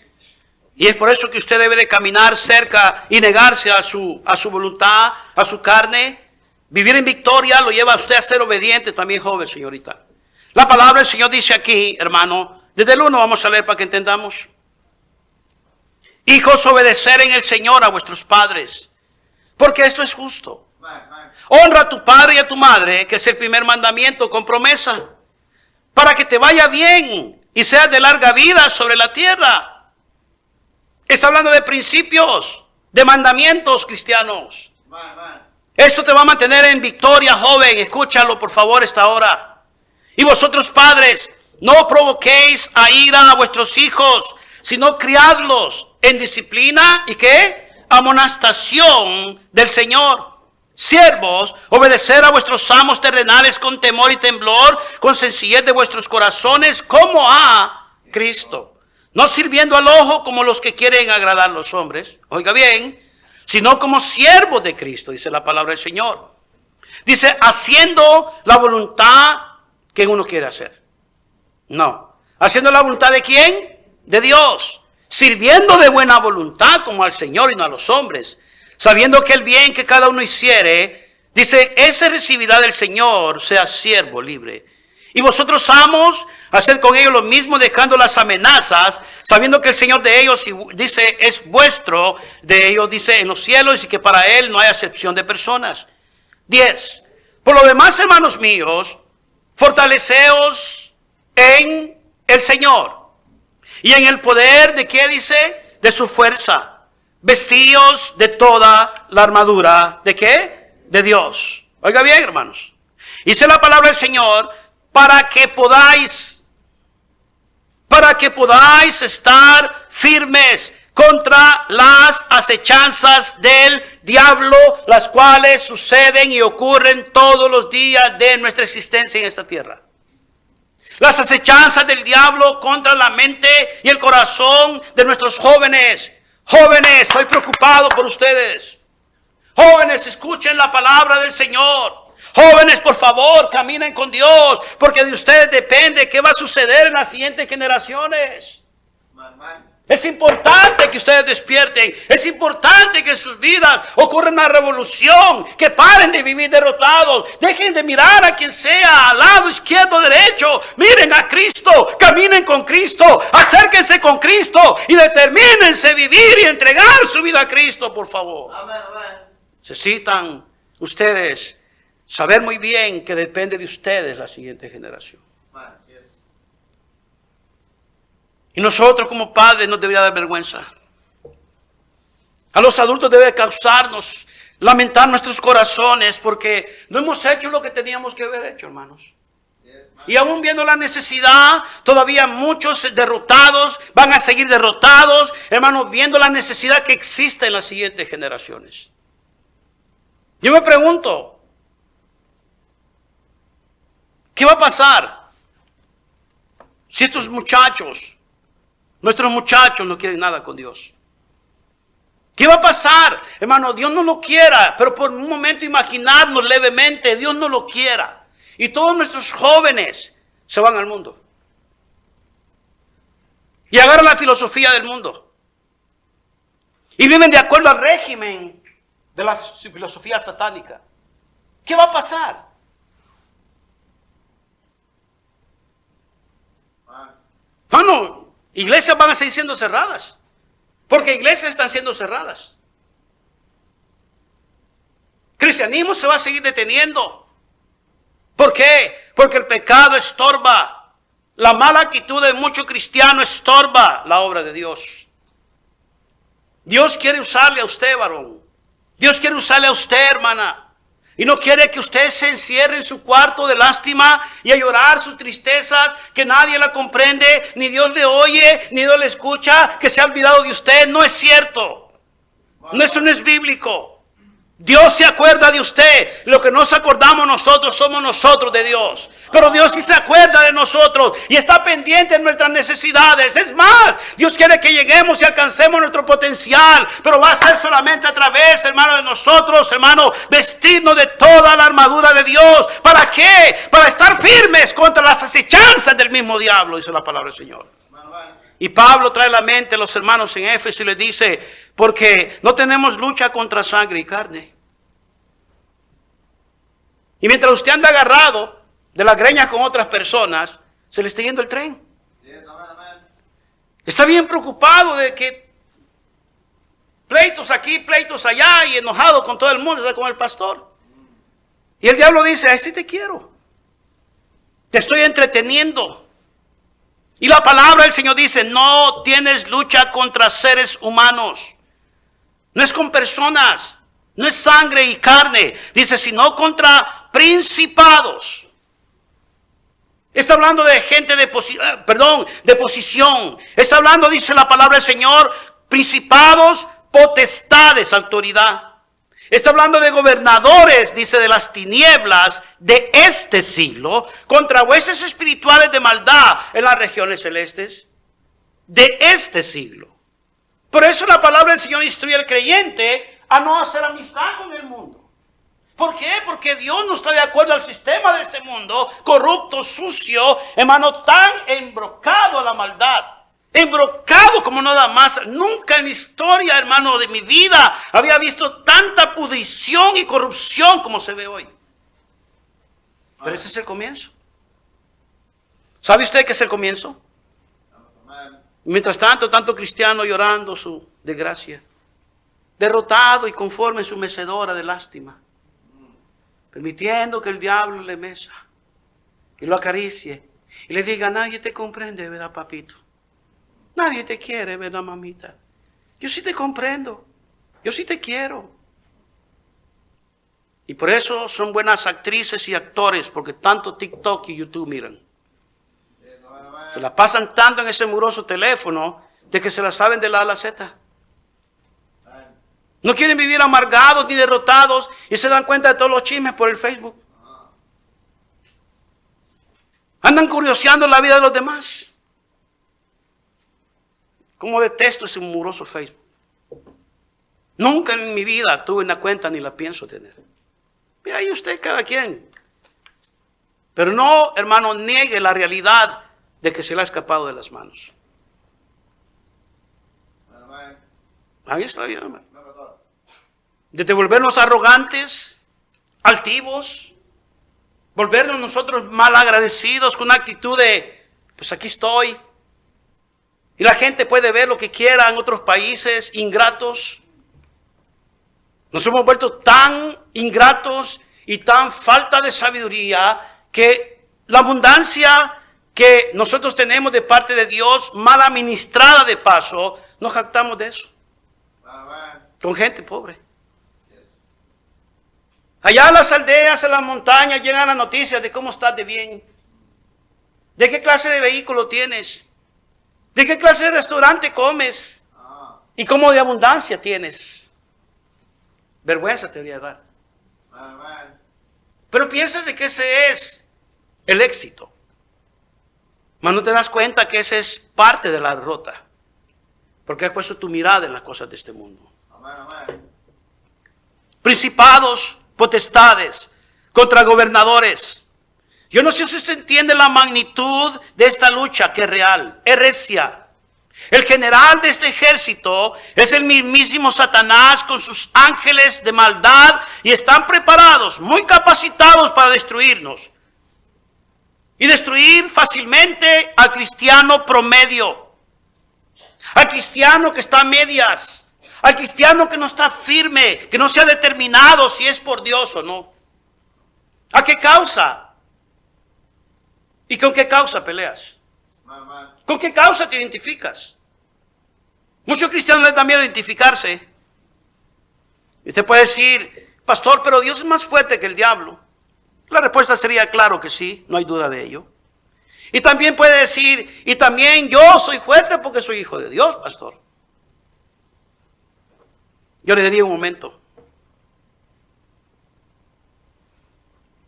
Y es por eso que usted debe de caminar cerca y negarse a su voluntad, a su carne. Vivir en victoria lo lleva a usted a ser obediente también, joven, señorita. La palabra del Señor dice aquí, hermano, desde el 1 vamos a leer para que entendamos. Hijos, obedecer en el Señor a vuestros padres, porque esto es justo. Honra a tu padre y a tu madre, que es el primer mandamiento con promesa, para que te vaya bien y seas de larga vida sobre la tierra. Está hablando de principios, de mandamientos cristianos. Esto te va a mantener en victoria, joven. Escúchalo, por favor, esta hora. Y vosotros, padres, no provoquéis a ira a vuestros hijos, sino criadlos en disciplina y ¿qué? Amonestación del Señor. Siervos, obedecer a vuestros amos terrenales con temor y temblor, con sencillez de vuestros corazones, como a Cristo. No sirviendo al ojo como los que quieren agradar a los hombres, oiga bien, sino como siervos de Cristo, dice la palabra del Señor. Dice, haciendo la voluntad que uno quiere hacer. No, haciendo la voluntad ¿de quién? De Dios. Sirviendo de buena voluntad como al Señor y no a los hombres. Sabiendo que el bien que cada uno hiciere, dice, ese recibirá del Señor, sea siervo libre. Y vosotros, amos, haced con ellos lo mismo, dejando las amenazas, sabiendo que el Señor de ellos, dice, es vuestro, de ellos, dice, en los cielos, y que para Él no hay acepción de personas. 10. Por lo demás, hermanos míos, fortaleceos en el Señor. Y en el poder de ¿qué dice? De su fuerza. Vestíos de toda la armadura. ¿De qué? De Dios. Oiga bien, hermanos. Dice la palabra del Señor, para que podáis estar firmes contra las acechanzas del diablo, las cuales suceden y ocurren todos los días de nuestra existencia en esta tierra. Las acechanzas del diablo contra la mente y el corazón de nuestros jóvenes. Jóvenes, estoy preocupado por ustedes. Jóvenes, escuchen la palabra del Señor. Jóvenes, por favor, caminen con Dios, porque de ustedes depende qué va a suceder en las siguientes generaciones. Es importante que ustedes despierten. Es importante que en sus vidas ocurra una revolución. Que paren de vivir derrotados. Dejen de mirar a quien sea, al lado, izquierdo, derecho. Miren a Cristo. Caminen con Cristo. Acérquense con Cristo. Y determínense vivir y entregar su vida a Cristo, por favor. Necesitan ustedes saber muy bien que depende de ustedes la siguiente generación. Y nosotros como padres nos debería dar vergüenza. A los adultos debe causarnos lamentar nuestros corazones porque no hemos hecho lo que teníamos que haber hecho, hermanos. Y aún viendo la necesidad, todavía muchos derrotados van a seguir derrotados, hermanos, viendo la necesidad que existe en las siguientes generaciones. Yo me pregunto, ¿qué va a pasar si estos muchachos, nuestros muchachos, no quieren nada con Dios? ¿Qué va a pasar? Hermano, Dios no lo quiera, pero por un momento imaginarnos levemente, Dios no lo quiera. Y todos nuestros jóvenes se van al mundo. Y agarran la filosofía del mundo. Y viven de acuerdo al régimen de la filosofía satánica. ¿Qué va a pasar? Bueno, iglesias van a seguir siendo cerradas. Porque iglesias están siendo cerradas. Cristianismo se va a seguir deteniendo. ¿Por qué? Porque el pecado estorba. La mala actitud de muchos cristianos estorba la obra de Dios. Dios quiere usarle a usted, varón. Dios quiere usarle a usted, hermana. Y no quiere que usted se encierre en su cuarto de lástima y a llorar sus tristezas, que nadie la comprende, ni Dios le oye, ni Dios le escucha, que se ha olvidado de usted. No es cierto. No, eso no es bíblico. Dios se acuerda de usted. Lo que nos acordamos nosotros somos nosotros de Dios. Pero Dios sí se acuerda de nosotros y está pendiente de nuestras necesidades. Es más, Dios quiere que lleguemos y alcancemos nuestro potencial. Pero va a ser solamente a través, hermano, de nosotros, hermano, vestirnos de toda la armadura de Dios. ¿Para qué? Para estar firmes contra las acechanzas del mismo diablo, dice la palabra del Señor. Y Pablo trae a la mente a los hermanos en Éfeso y les dice, porque no tenemos lucha contra sangre y carne. Y mientras usted anda agarrado de las greñas con otras personas, se le está yendo el tren. Está bien preocupado de que pleitos aquí, pleitos allá y enojado con todo el mundo, está con el pastor. Y el diablo dice, así te quiero. Te estoy entreteniendo. Y la palabra del Señor dice, no tienes lucha contra seres humanos. No es con personas, no es sangre y carne. Dice, sino contra principados. Está hablando de gente de posición. Está hablando, dice la palabra del Señor, principados, potestades, autoridad. Está hablando de gobernadores, dice, de las tinieblas de este siglo, contra huestes espirituales de maldad en las regiones celestes de este siglo. Por eso la palabra del Señor instruye al creyente a no hacer amistad con el mundo. ¿Por qué? Porque Dios no está de acuerdo al sistema de este mundo, corrupto, sucio, hermano, tan embrocado a la maldad. Embrocado como nada más. Nunca en la historia, hermano, de mi vida había visto tanta pudrición y corrupción como se ve hoy. Pero ese es el comienzo. ¿Sabe usted qué es el comienzo? Mientras tanto cristiano llorando su desgracia, derrotado y conforme en su mecedora de lástima, permitiendo que el diablo le mesa y lo acaricie y le diga, nadie te comprende, ¿verdad, papito? Nadie te quiere, ¿verdad, mamita? Yo sí te comprendo. Yo sí te quiero. Y por eso son buenas actrices y actores, porque tanto TikTok y YouTube miran. Se la pasan tanto en ese muroso teléfono de que se la saben de la A a la Z. No quieren vivir amargados ni derrotados y se dan cuenta de todos los chismes por el Facebook. Andan curioseando la vida de los demás. Como detesto ese muroso Facebook. Nunca en mi vida tuve una cuenta ni la pienso tener. Y ahí usted, cada quien. Pero no, hermano, niegue la realidad de que se le ha escapado de las manos. Ahí está bien, hermano. De volvernos arrogantes, altivos, volvernos nosotros mal agradecidos con una actitud de, pues aquí estoy. Y la gente puede ver lo que quiera en otros países, ingratos. Nos hemos vuelto tan ingratos y tan falta de sabiduría que la abundancia que nosotros tenemos de parte de Dios, mal administrada de paso, nos jactamos de eso. Con gente pobre. Allá en las aldeas, en las montañas, llegan las noticias de cómo estás de bien. ¿De qué clase de vehículo tienes? ¿De qué clase de restaurante comes? ¿Y cómo de abundancia tienes? Vergüenza te voy a dar. Pero piensas de que ese es el éxito. Mas no te das cuenta que ese es parte de la derrota. Porque has puesto tu mirada en las cosas de este mundo. Principados, potestades, contra gobernadores. Yo no sé si usted entiende la magnitud de esta lucha que es real, es recia. El general de este ejército es el mismísimo Satanás con sus ángeles de maldad y están preparados, muy capacitados para destruirnos. Y destruir fácilmente al cristiano promedio, al cristiano que está a medias, al cristiano que no está firme, que no se ha determinado si es por Dios o no. ¿A qué causa? ¿Y con qué causa peleas? ¿Con qué causa te identificas? Muchos cristianos les da miedo identificarse. Y usted puede decir, pastor, pero Dios es más fuerte que el diablo. La respuesta sería claro que sí, no hay duda de ello. Y también puede decir, y también yo soy fuerte porque soy hijo de Dios, pastor. Yo le diría un momento.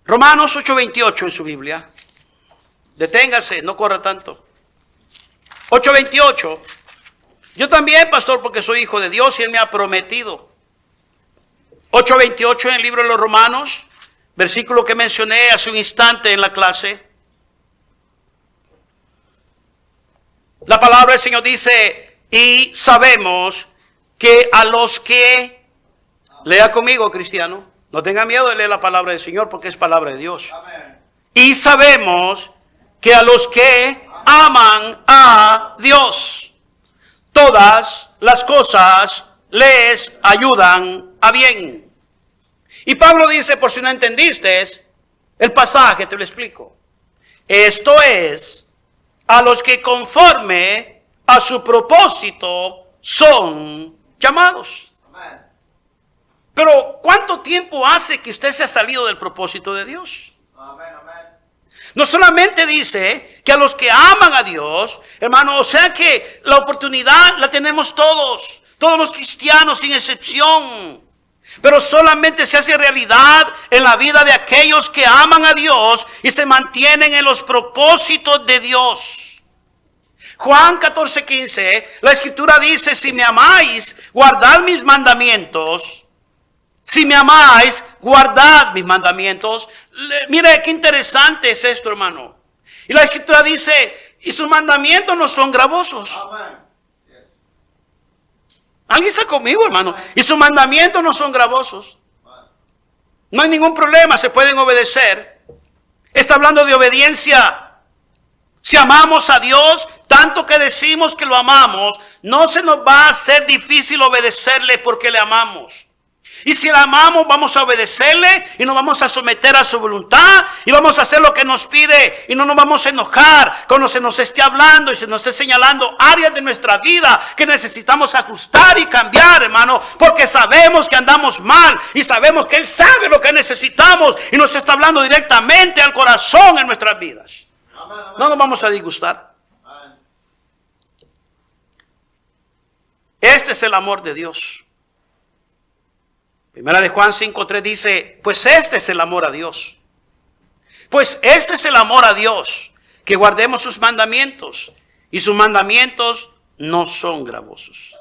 Romanos 8:28 en su Biblia. Deténgase, no corra tanto. 8:28. Yo también, pastor, porque soy hijo de Dios y Él me ha prometido. 8:28 en el libro de los Romanos, versículo que mencioné hace un instante en la clase. La palabra del Señor dice, y sabemos que a los que, lea conmigo, cristiano, no tenga miedo de leer la palabra del Señor porque es palabra de Dios. Amén. Y sabemos que a los que aman a Dios, todas las cosas les ayudan a bien. Y Pablo dice, por si no entendiste, el pasaje te lo explico. Esto es, a los que conforme a su propósito son llamados. Amén. Pero ¿cuánto tiempo hace que usted se ha salido del propósito de Dios? Amén, amén. No solamente dice que a los que aman a Dios, hermano, o sea que la oportunidad la tenemos todos los cristianos sin excepción. Pero solamente se hace realidad en la vida de aquellos que aman a Dios y se mantienen en los propósitos de Dios. Juan 14:15, la escritura dice, si me amáis, guardad mis mandamientos. Si me amáis, guardad mis mandamientos. Mire qué interesante es esto, hermano. Y la escritura dice, y sus mandamientos no son gravosos. Amén. ¿Alguien está conmigo, hermano? Y sus mandamientos no son gravosos. No hay ningún problema, se pueden obedecer. Está hablando de obediencia. Si amamos a Dios, tanto que decimos que lo amamos, no se nos va a hacer difícil obedecerle porque le amamos. Y si le amamos, vamos a obedecerle y nos vamos a someter a su voluntad y vamos a hacer lo que nos pide y no nos vamos a enojar cuando se nos esté hablando y se nos esté señalando áreas de nuestra vida que necesitamos ajustar y cambiar, hermano, porque sabemos que andamos mal y sabemos que Él sabe lo que necesitamos y nos está hablando directamente al corazón en nuestras vidas. No nos vamos a disgustar. Este es el amor de Dios. Primera de Juan 5:3 dice, pues este es el amor a Dios. Pues este es el amor a Dios, que guardemos sus mandamientos. Y sus mandamientos no son gravosos.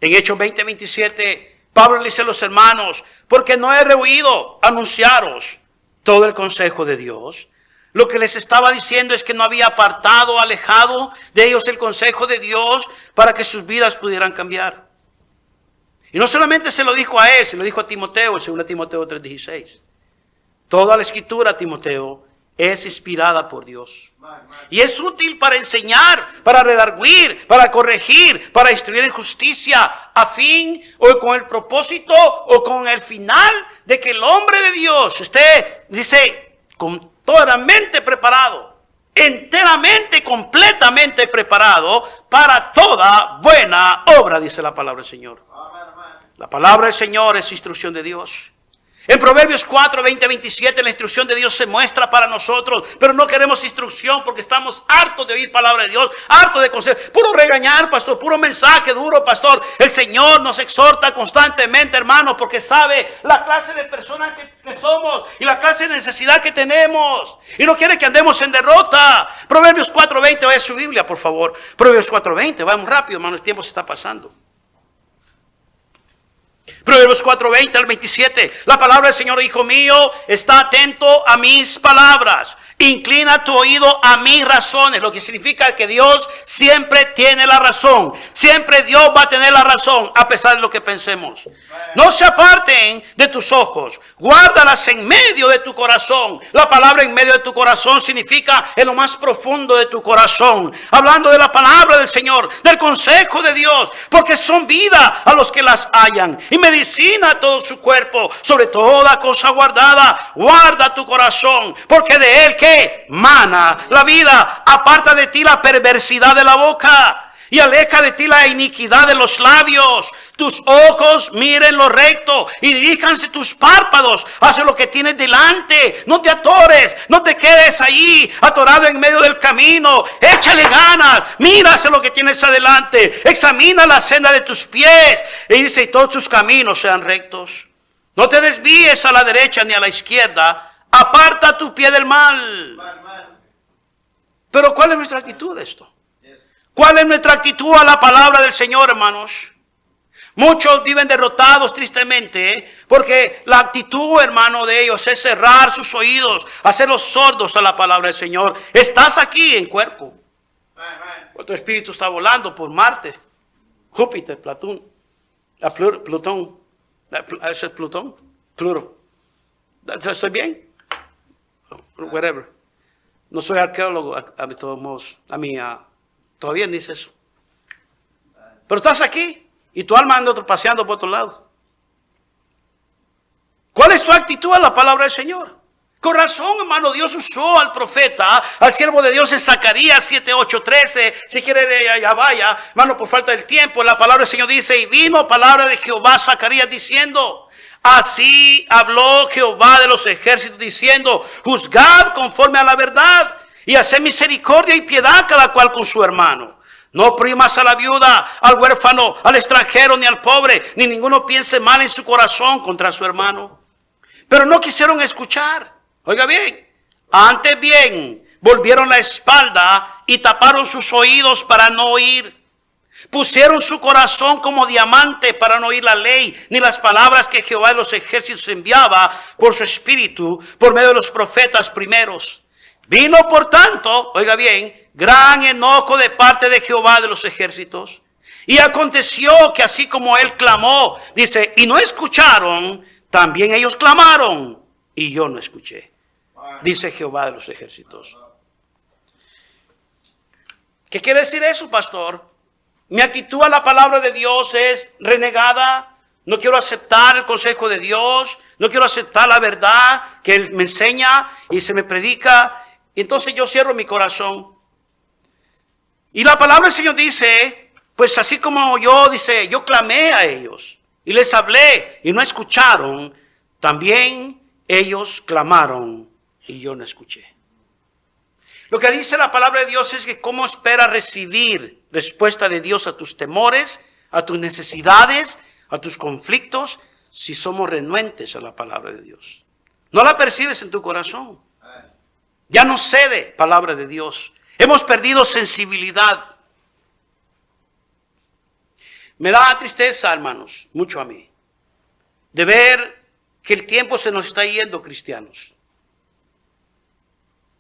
En Hechos 20:27, Pablo le dice a los hermanos, porque no he rehuido anunciaros todo el consejo de Dios. Lo que les estaba diciendo es que no había apartado, alejado de ellos el consejo de Dios para que sus vidas pudieran cambiar. Y no solamente se lo dijo a él, se lo dijo a Timoteo, en 2 Timoteo 3:16. Toda la escritura, Timoteo, es inspirada por Dios. Y es útil para enseñar, para redarguir, para corregir, para instruir en justicia, a fin o con el propósito o con el final de que el hombre de Dios esté, dice, con toda la mente preparado, enteramente, completamente preparado para toda buena obra, dice la palabra del Señor. La palabra del Señor es instrucción de Dios. En Proverbios 4, 20, 27, la instrucción de Dios se muestra para nosotros, pero no queremos instrucción porque estamos hartos de oír palabra de Dios, hartos de consejo. Puro regañar, pastor, puro mensaje duro, pastor. El Señor nos exhorta constantemente, hermanos, porque sabe la clase de personas que somos y la clase de necesidad que tenemos. Y no quiere que andemos en derrota. Proverbios 4, 20, vaya a su Biblia, por favor. Proverbios 4, 20, vamos rápido, hermano, el tiempo se está pasando. Proverbios 4, 20 al 27. La palabra del Señor, hijo mío, está atento a mis palabras. Inclina tu oído a mis razones. Lo que significa que Dios siempre tiene la razón. Siempre Dios va a tener la razón a pesar de lo que pensemos. No se aparten de tus ojos. Guárdalas en medio de tu corazón. La palabra en medio de tu corazón significa en lo más profundo de tu corazón. Hablando de la palabra del Señor, del consejo de Dios. Porque son vida a los que las hallan. Y medicina a todo su cuerpo. Sobre toda cosa guardada, guarda tu corazón. Porque de él que mana la vida. Aparta de ti la perversidad de la boca y aleja de ti la iniquidad de los labios. Tus ojos miren lo recto y diríjanse tus párpados hacia lo que tienes delante. No te atores, no te quedes ahí atorado en medio del camino. Échale ganas, mira hacia lo que tienes adelante. Examina la senda de tus pies y dice, y todos tus caminos sean rectos. No te desvíes a la derecha ni a la izquierda. Aparta tu pie del mal. Pero ¿cuál es nuestra actitud de esto? ¿Cuál es nuestra actitud a la palabra del Señor, hermanos? Muchos viven derrotados tristemente porque la actitud, hermano, de ellos es cerrar sus oídos, hacerlos sordos a la palabra del Señor. Estás aquí en cuerpo. Tu espíritu está volando por Marte, Júpiter, Plutón. ¿Eso es Plutón? Pluro. ¿Estoy bien? Whatever. No soy arqueólogo, de todos modos. Todavía dice eso. Pero estás aquí y tu alma anda paseando por otro lado. ¿Cuál es tu actitud a la palabra del Señor? Con razón, hermano, Dios usó al profeta, al siervo de Dios en Zacarías 7, 8, 13. Si quiere, ya vaya, hermano, por falta del tiempo. La palabra del Señor dice, y vino palabra de Jehová a Zacarías diciendo, así habló Jehová de los ejércitos diciendo, juzgad conforme a la verdad y haced misericordia y piedad cada cual con su hermano. No oprimas a la viuda, al huérfano, al extranjero ni al pobre, ni ninguno piense mal en su corazón contra su hermano. Pero no quisieron escuchar. Oiga bien, antes bien volvieron la espalda y taparon sus oídos para no oír. Pusieron su corazón como diamante para no oír la ley, ni las palabras que Jehová de los ejércitos enviaba por su espíritu, por medio de los profetas primeros. Vino por tanto, oiga bien, gran enojo de parte de Jehová de los ejércitos. Y aconteció que así como él clamó, dice, y no escucharon, también ellos clamaron, y yo no escuché. Dice Jehová de los ejércitos. ¿Qué quiere decir eso, pastor? Mi actitud a la palabra de Dios es renegada. No quiero aceptar el consejo de Dios. No quiero aceptar la verdad que Él me enseña y se me predica. Y entonces yo cierro mi corazón. Y la palabra del Señor dice, pues así como yo, dice, yo clamé a ellos y les hablé y no escucharon, también ellos clamaron y yo no escuché. Lo que dice la palabra de Dios es que cómo espera recibir respuesta de Dios a tus temores, a tus necesidades, a tus conflictos, si somos renuentes a la palabra de Dios. No la percibes en tu corazón. Ya no cede palabra de Dios. Hemos perdido sensibilidad. Me da tristeza, hermanos, mucho a mí, de ver que el tiempo se nos está yendo, cristianos.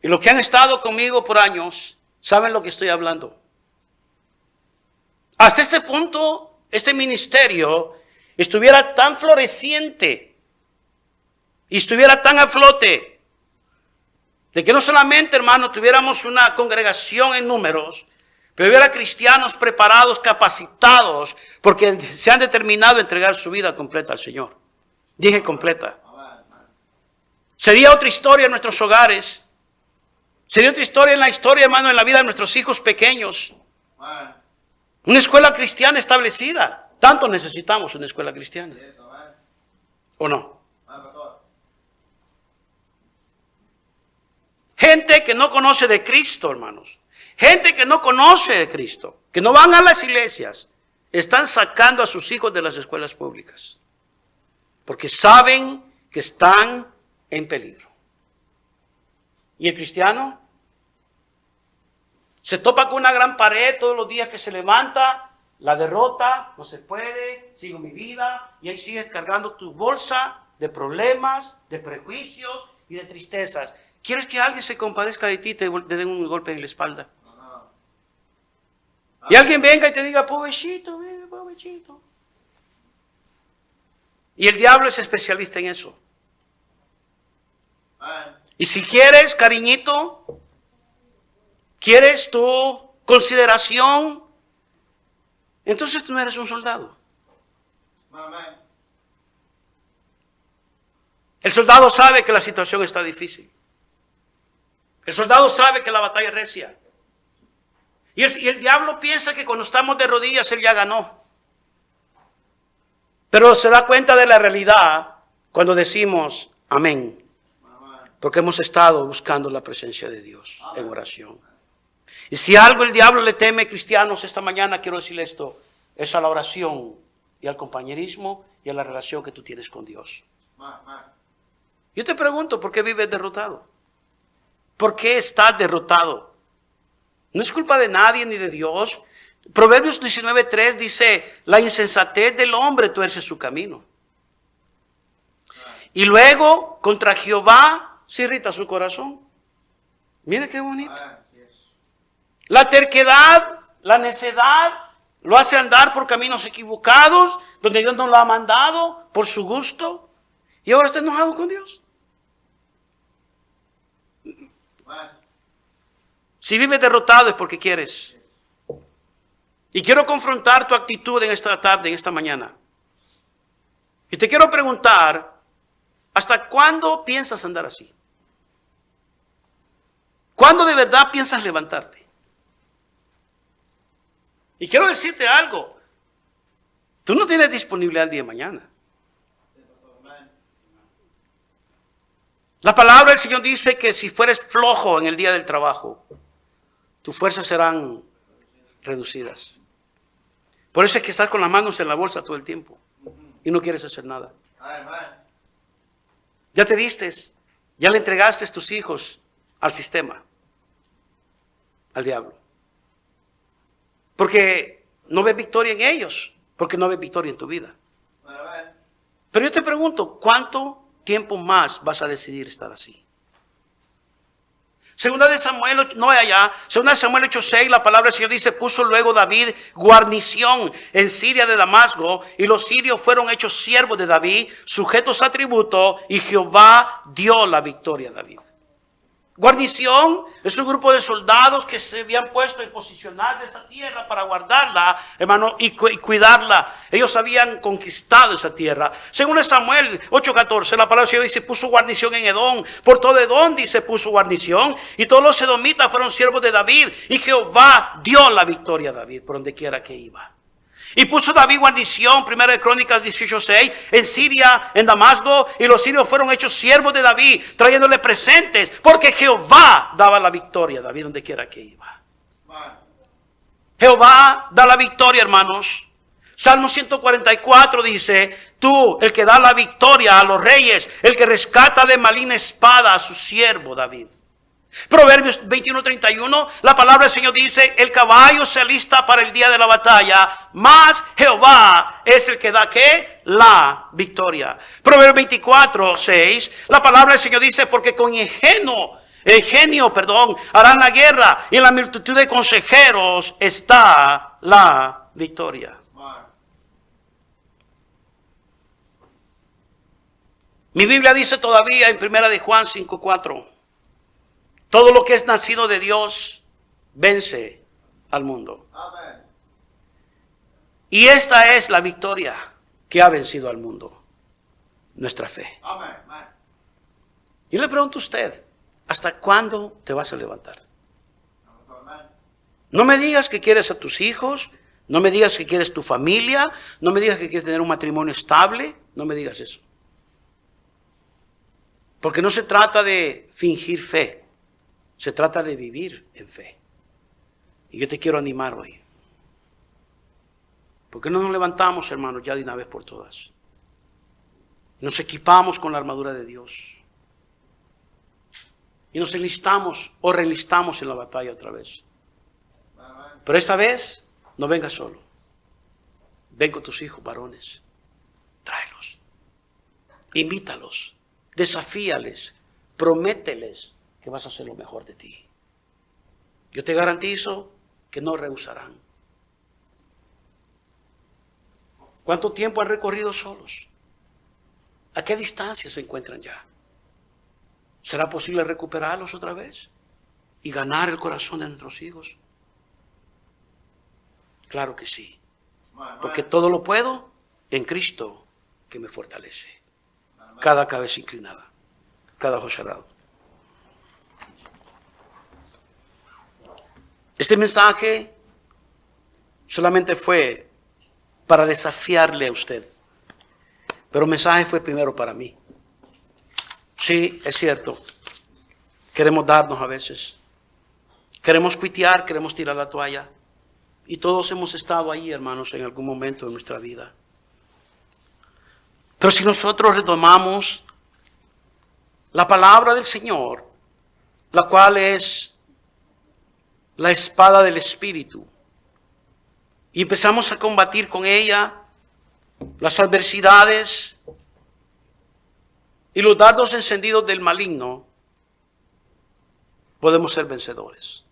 Y los que han estado conmigo por años saben lo que estoy hablando. Hasta este punto, este ministerio estuviera tan floreciente y estuviera tan a flote, de que no solamente, hermanos, tuviéramos una congregación en números, pero hubiera cristianos preparados, capacitados, porque se han determinado a entregar su vida completa al Señor. Dije completa. Sería otra historia en nuestros hogares. Sería otra historia en la historia, hermano, en la vida de nuestros hijos pequeños. Una escuela cristiana establecida. Tanto necesitamos una escuela cristiana. ¿O no? Gente que no conoce de Cristo, hermanos. Gente que no conoce de Cristo, que no van a las iglesias, están sacando a sus hijos de las escuelas públicas. Porque saben que están en peligro. ¿Y el cristiano? Se topa con una gran pared todos los días que se levanta, la derrota, no se puede, sigo mi vida, y ahí sigues cargando tu bolsa de problemas, de prejuicios y de tristezas. ¿Quieres que alguien se compadezca de ti y te den un golpe en la espalda? Y alguien venga y te diga, pobrecito, pobrecito. Y el diablo es especialista en eso. Y si quieres, cariñito, quieres tu consideración, entonces tú no eres un soldado. El soldado sabe que la situación está difícil. El soldado sabe que la batalla es recia. Y el diablo piensa que cuando estamos de rodillas, él ya ganó. Pero se da cuenta de la realidad cuando decimos amén. Porque hemos estado buscando la presencia de Dios en oración. Y si algo el diablo le teme, cristianos, esta mañana quiero decirle esto, es a la oración y al compañerismo y a la relación que tú tienes con Dios. Yo te pregunto, ¿por qué vives derrotado? ¿Por qué estás derrotado? No es culpa de nadie ni de Dios. Proverbios 19:3 dice, la insensatez del hombre tuerce su camino. Y luego contra Jehová se irrita su corazón. Mire qué bonito. La terquedad, la necedad, lo hace andar por caminos equivocados, donde Dios no lo ha mandado, por su gusto. Y ahora está enojado con Dios. Si vives derrotado es porque quieres. Y quiero confrontar tu actitud en esta tarde, en esta mañana. Y te quiero preguntar, ¿hasta cuándo piensas andar así? ¿Cuándo de verdad piensas levantarte? Y quiero decirte algo. Tú no tienes disponibilidad el día de mañana. La palabra del Señor dice que si fueres flojo en el día del trabajo, tus fuerzas serán reducidas. Por eso es que estás con las manos en la bolsa todo el tiempo y no quieres hacer nada. Ya te diste, ya le entregaste tus hijos al sistema, al diablo. Porque no ves victoria en ellos, porque no ves victoria en tu vida. Pero yo te pregunto, ¿cuánto tiempo más vas a decidir estar así? Segunda de Samuel 8:6, la palabra del Señor dice, puso luego David guarnición en Siria de Damasco, y los sirios fueron hechos siervos de David, sujetos a tributo, y Jehová dio la victoria a David. Guarnición es un grupo de soldados que se habían puesto en posicionar de esa tierra para guardarla, hermano, y cuidarla. Ellos habían conquistado esa tierra. Según Samuel 8:14, la palabra del Señor dice, puso guarnición en Edom. Por todo Edom dice, puso guarnición. Y todos los edomitas fueron siervos de David. Y Jehová dio la victoria a David por donde quiera que iba. Y puso David guarnición, 1 de Crónicas 18:6, en Siria, en Damasco, y los sirios fueron hechos siervos de David, trayéndole presentes, porque Jehová daba la victoria a David donde quiera que iba. Jehová da la victoria, hermanos. Salmo 144 dice, tú, el que da la victoria a los reyes, el que rescata de maligna espada a su siervo David. Proverbios 21:31, la palabra del Señor dice, el caballo se alista para el día de la batalla, mas Jehová es el que da, ¿qué? La victoria. Proverbios 24:6, la palabra del Señor dice, porque con ingenio, harán la guerra, y en la multitud de consejeros está la victoria. Mi Biblia dice todavía en 1 de Juan 5:4, todo lo que es nacido de Dios vence al mundo. Amén. Y esta es la victoria que ha vencido al mundo, nuestra fe. Amén. Yo le pregunto a usted, ¿hasta cuándo te vas a levantar? No me digas que quieres a tus hijos, no me digas que quieres tu familia, no me digas que quieres tener un matrimonio estable, no me digas eso. Porque no se trata de fingir fe, se trata de vivir en fe. Y yo te quiero animar hoy. ¿Por qué no nos levantamos, hermanos, ya de una vez por todas? Nos equipamos con la armadura de Dios. Y nos enlistamos o reenlistamos en la batalla otra vez. Pero esta vez no vengas solo. Ven con tus hijos varones. Tráelos. Invítalos. Desafíales. Promételes que vas a hacer lo mejor de ti. Yo te garantizo que no rehusarán. ¿Cuánto tiempo han recorrido solos? ¿A qué distancia se encuentran ya? ¿Será posible recuperarlos otra vez y ganar el corazón de nuestros hijos? Claro que sí. Porque todo lo puedo en Cristo que me fortalece. Cada cabeza inclinada, cada ojo cerrado. Este mensaje solamente fue para desafiarle a usted. Pero el mensaje fue primero para mí. Sí, es cierto. Queremos darnos a veces. Queremos cuitear, queremos tirar la toalla. Y todos hemos estado ahí, hermanos, en algún momento de nuestra vida. Pero si nosotros retomamos la palabra del Señor, la cual es la espada del Espíritu, y empezamos a combatir con ella las adversidades y los dardos encendidos del maligno, podemos ser vencedores.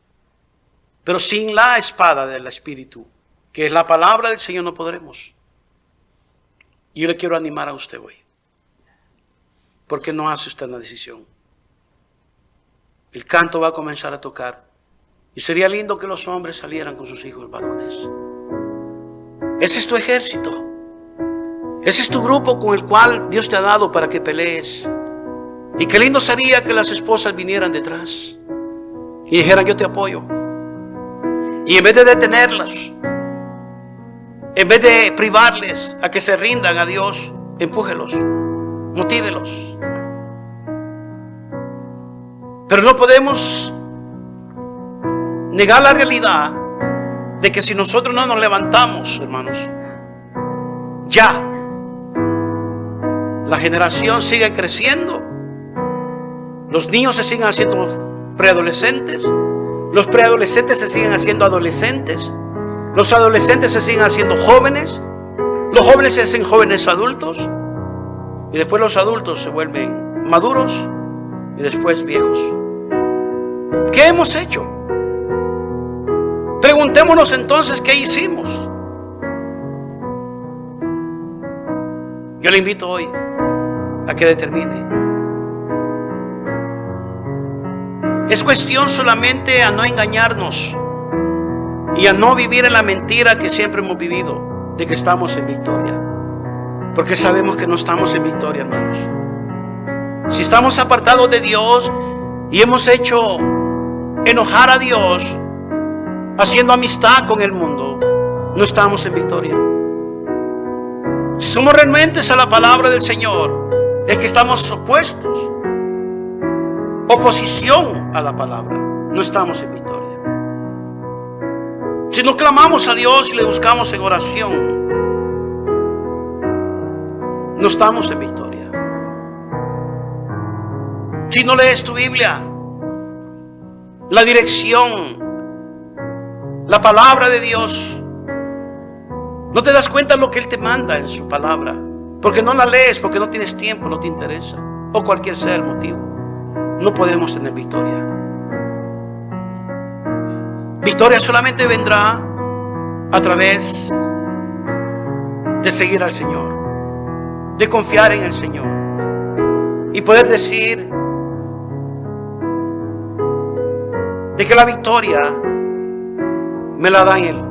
Pero sin la espada del Espíritu, que es la palabra del Señor, no podremos. Y yo le quiero animar a usted hoy. ¿Por qué no hace usted una decisión? El canto va a comenzar a tocar. Y sería lindo que los hombres salieran con sus hijos varones. Ese es tu ejército. Ese es tu grupo con el cual Dios te ha dado para que pelees. Y qué lindo sería que las esposas vinieran detrás y dijeran: yo te apoyo. Y en vez de detenerlas, en vez de privarles a que se rindan a Dios, empújelos, motívelos. Pero no podemos negar la realidad de que si nosotros no nos levantamos, hermanos, ya la generación sigue creciendo, los niños se siguen haciendo preadolescentes, los preadolescentes se siguen haciendo adolescentes, los adolescentes se siguen haciendo jóvenes, los jóvenes se hacen jóvenes adultos, y después los adultos se vuelven maduros y después viejos. ¿Qué hemos hecho? Preguntémonos entonces qué hicimos. Yo le invito hoy a que determine. Es cuestión solamente a no engañarnos y a no vivir en la mentira que siempre hemos vivido, de que estamos en victoria. Porque sabemos que no estamos en victoria, hermanos. Si estamos apartados de Dios y hemos hecho enojar a Dios haciendo amistad con el mundo, no estamos en victoria. Si somos renuentes a la palabra del Señor, es que estamos opuestos, oposición a la palabra, no estamos en victoria. Si no clamamos a Dios y le buscamos en oración, no estamos en victoria. Si no lees tu Biblia, la dirección, la palabra de Dios. No te das cuenta de lo que Él te manda en su palabra, porque no la lees, porque no tienes tiempo, no te interesa, o cualquier sea el motivo. No podemos tener victoria. Victoria solamente vendrá a través de seguir al Señor, de confiar en el Señor y poder decir de que la victoria me la da Él.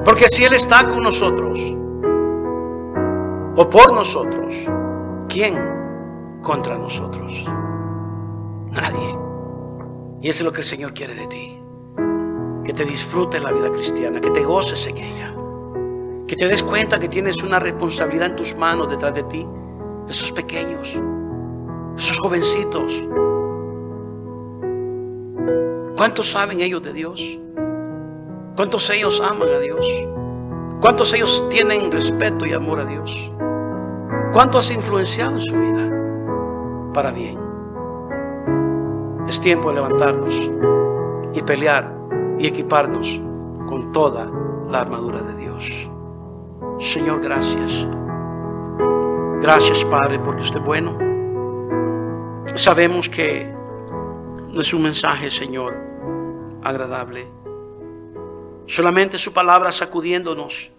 Porque si Él está con nosotros o por nosotros, ¿quién contra nosotros? Nadie. Y eso es lo que el Señor quiere de ti. Que te disfrutes la vida cristiana, que te goces en ella, que te des cuenta que tienes una responsabilidad en tus manos detrás de ti. Esos pequeños, esos jovencitos, ¿cuántos saben ellos de Dios? ¿Cuántos ellos aman a Dios? ¿Cuántos ellos tienen respeto y amor a Dios? ¿Cuánto has influenciado en su vida para bien? Es tiempo de levantarnos y pelear y equiparnos con toda la armadura de Dios. Señor, gracias. Gracias, Padre, porque usted es bueno. Sabemos que no es un mensaje, Señor, agradable. Solamente su palabra sacudiéndonos.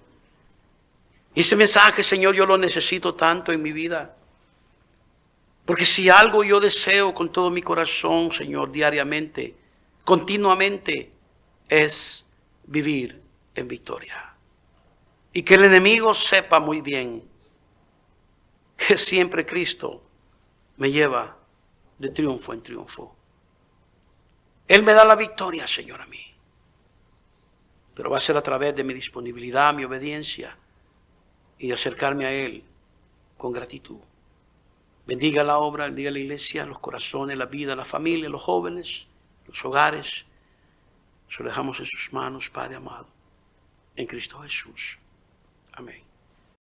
Y ese mensaje, Señor, yo lo necesito tanto en mi vida. Porque si algo yo deseo con todo mi corazón, Señor, diariamente, continuamente, es vivir en victoria. Y que el enemigo sepa muy bien que siempre Cristo me lleva de triunfo en triunfo. Él me da la victoria, Señor, a mí. Pero va a ser a través de mi disponibilidad, mi obediencia y acercarme a Él con gratitud. Bendiga la obra, bendiga la iglesia, los corazones, la vida, la familia, los jóvenes, los hogares. Lo dejamos en sus manos, Padre amado, en Cristo Jesús. Amén.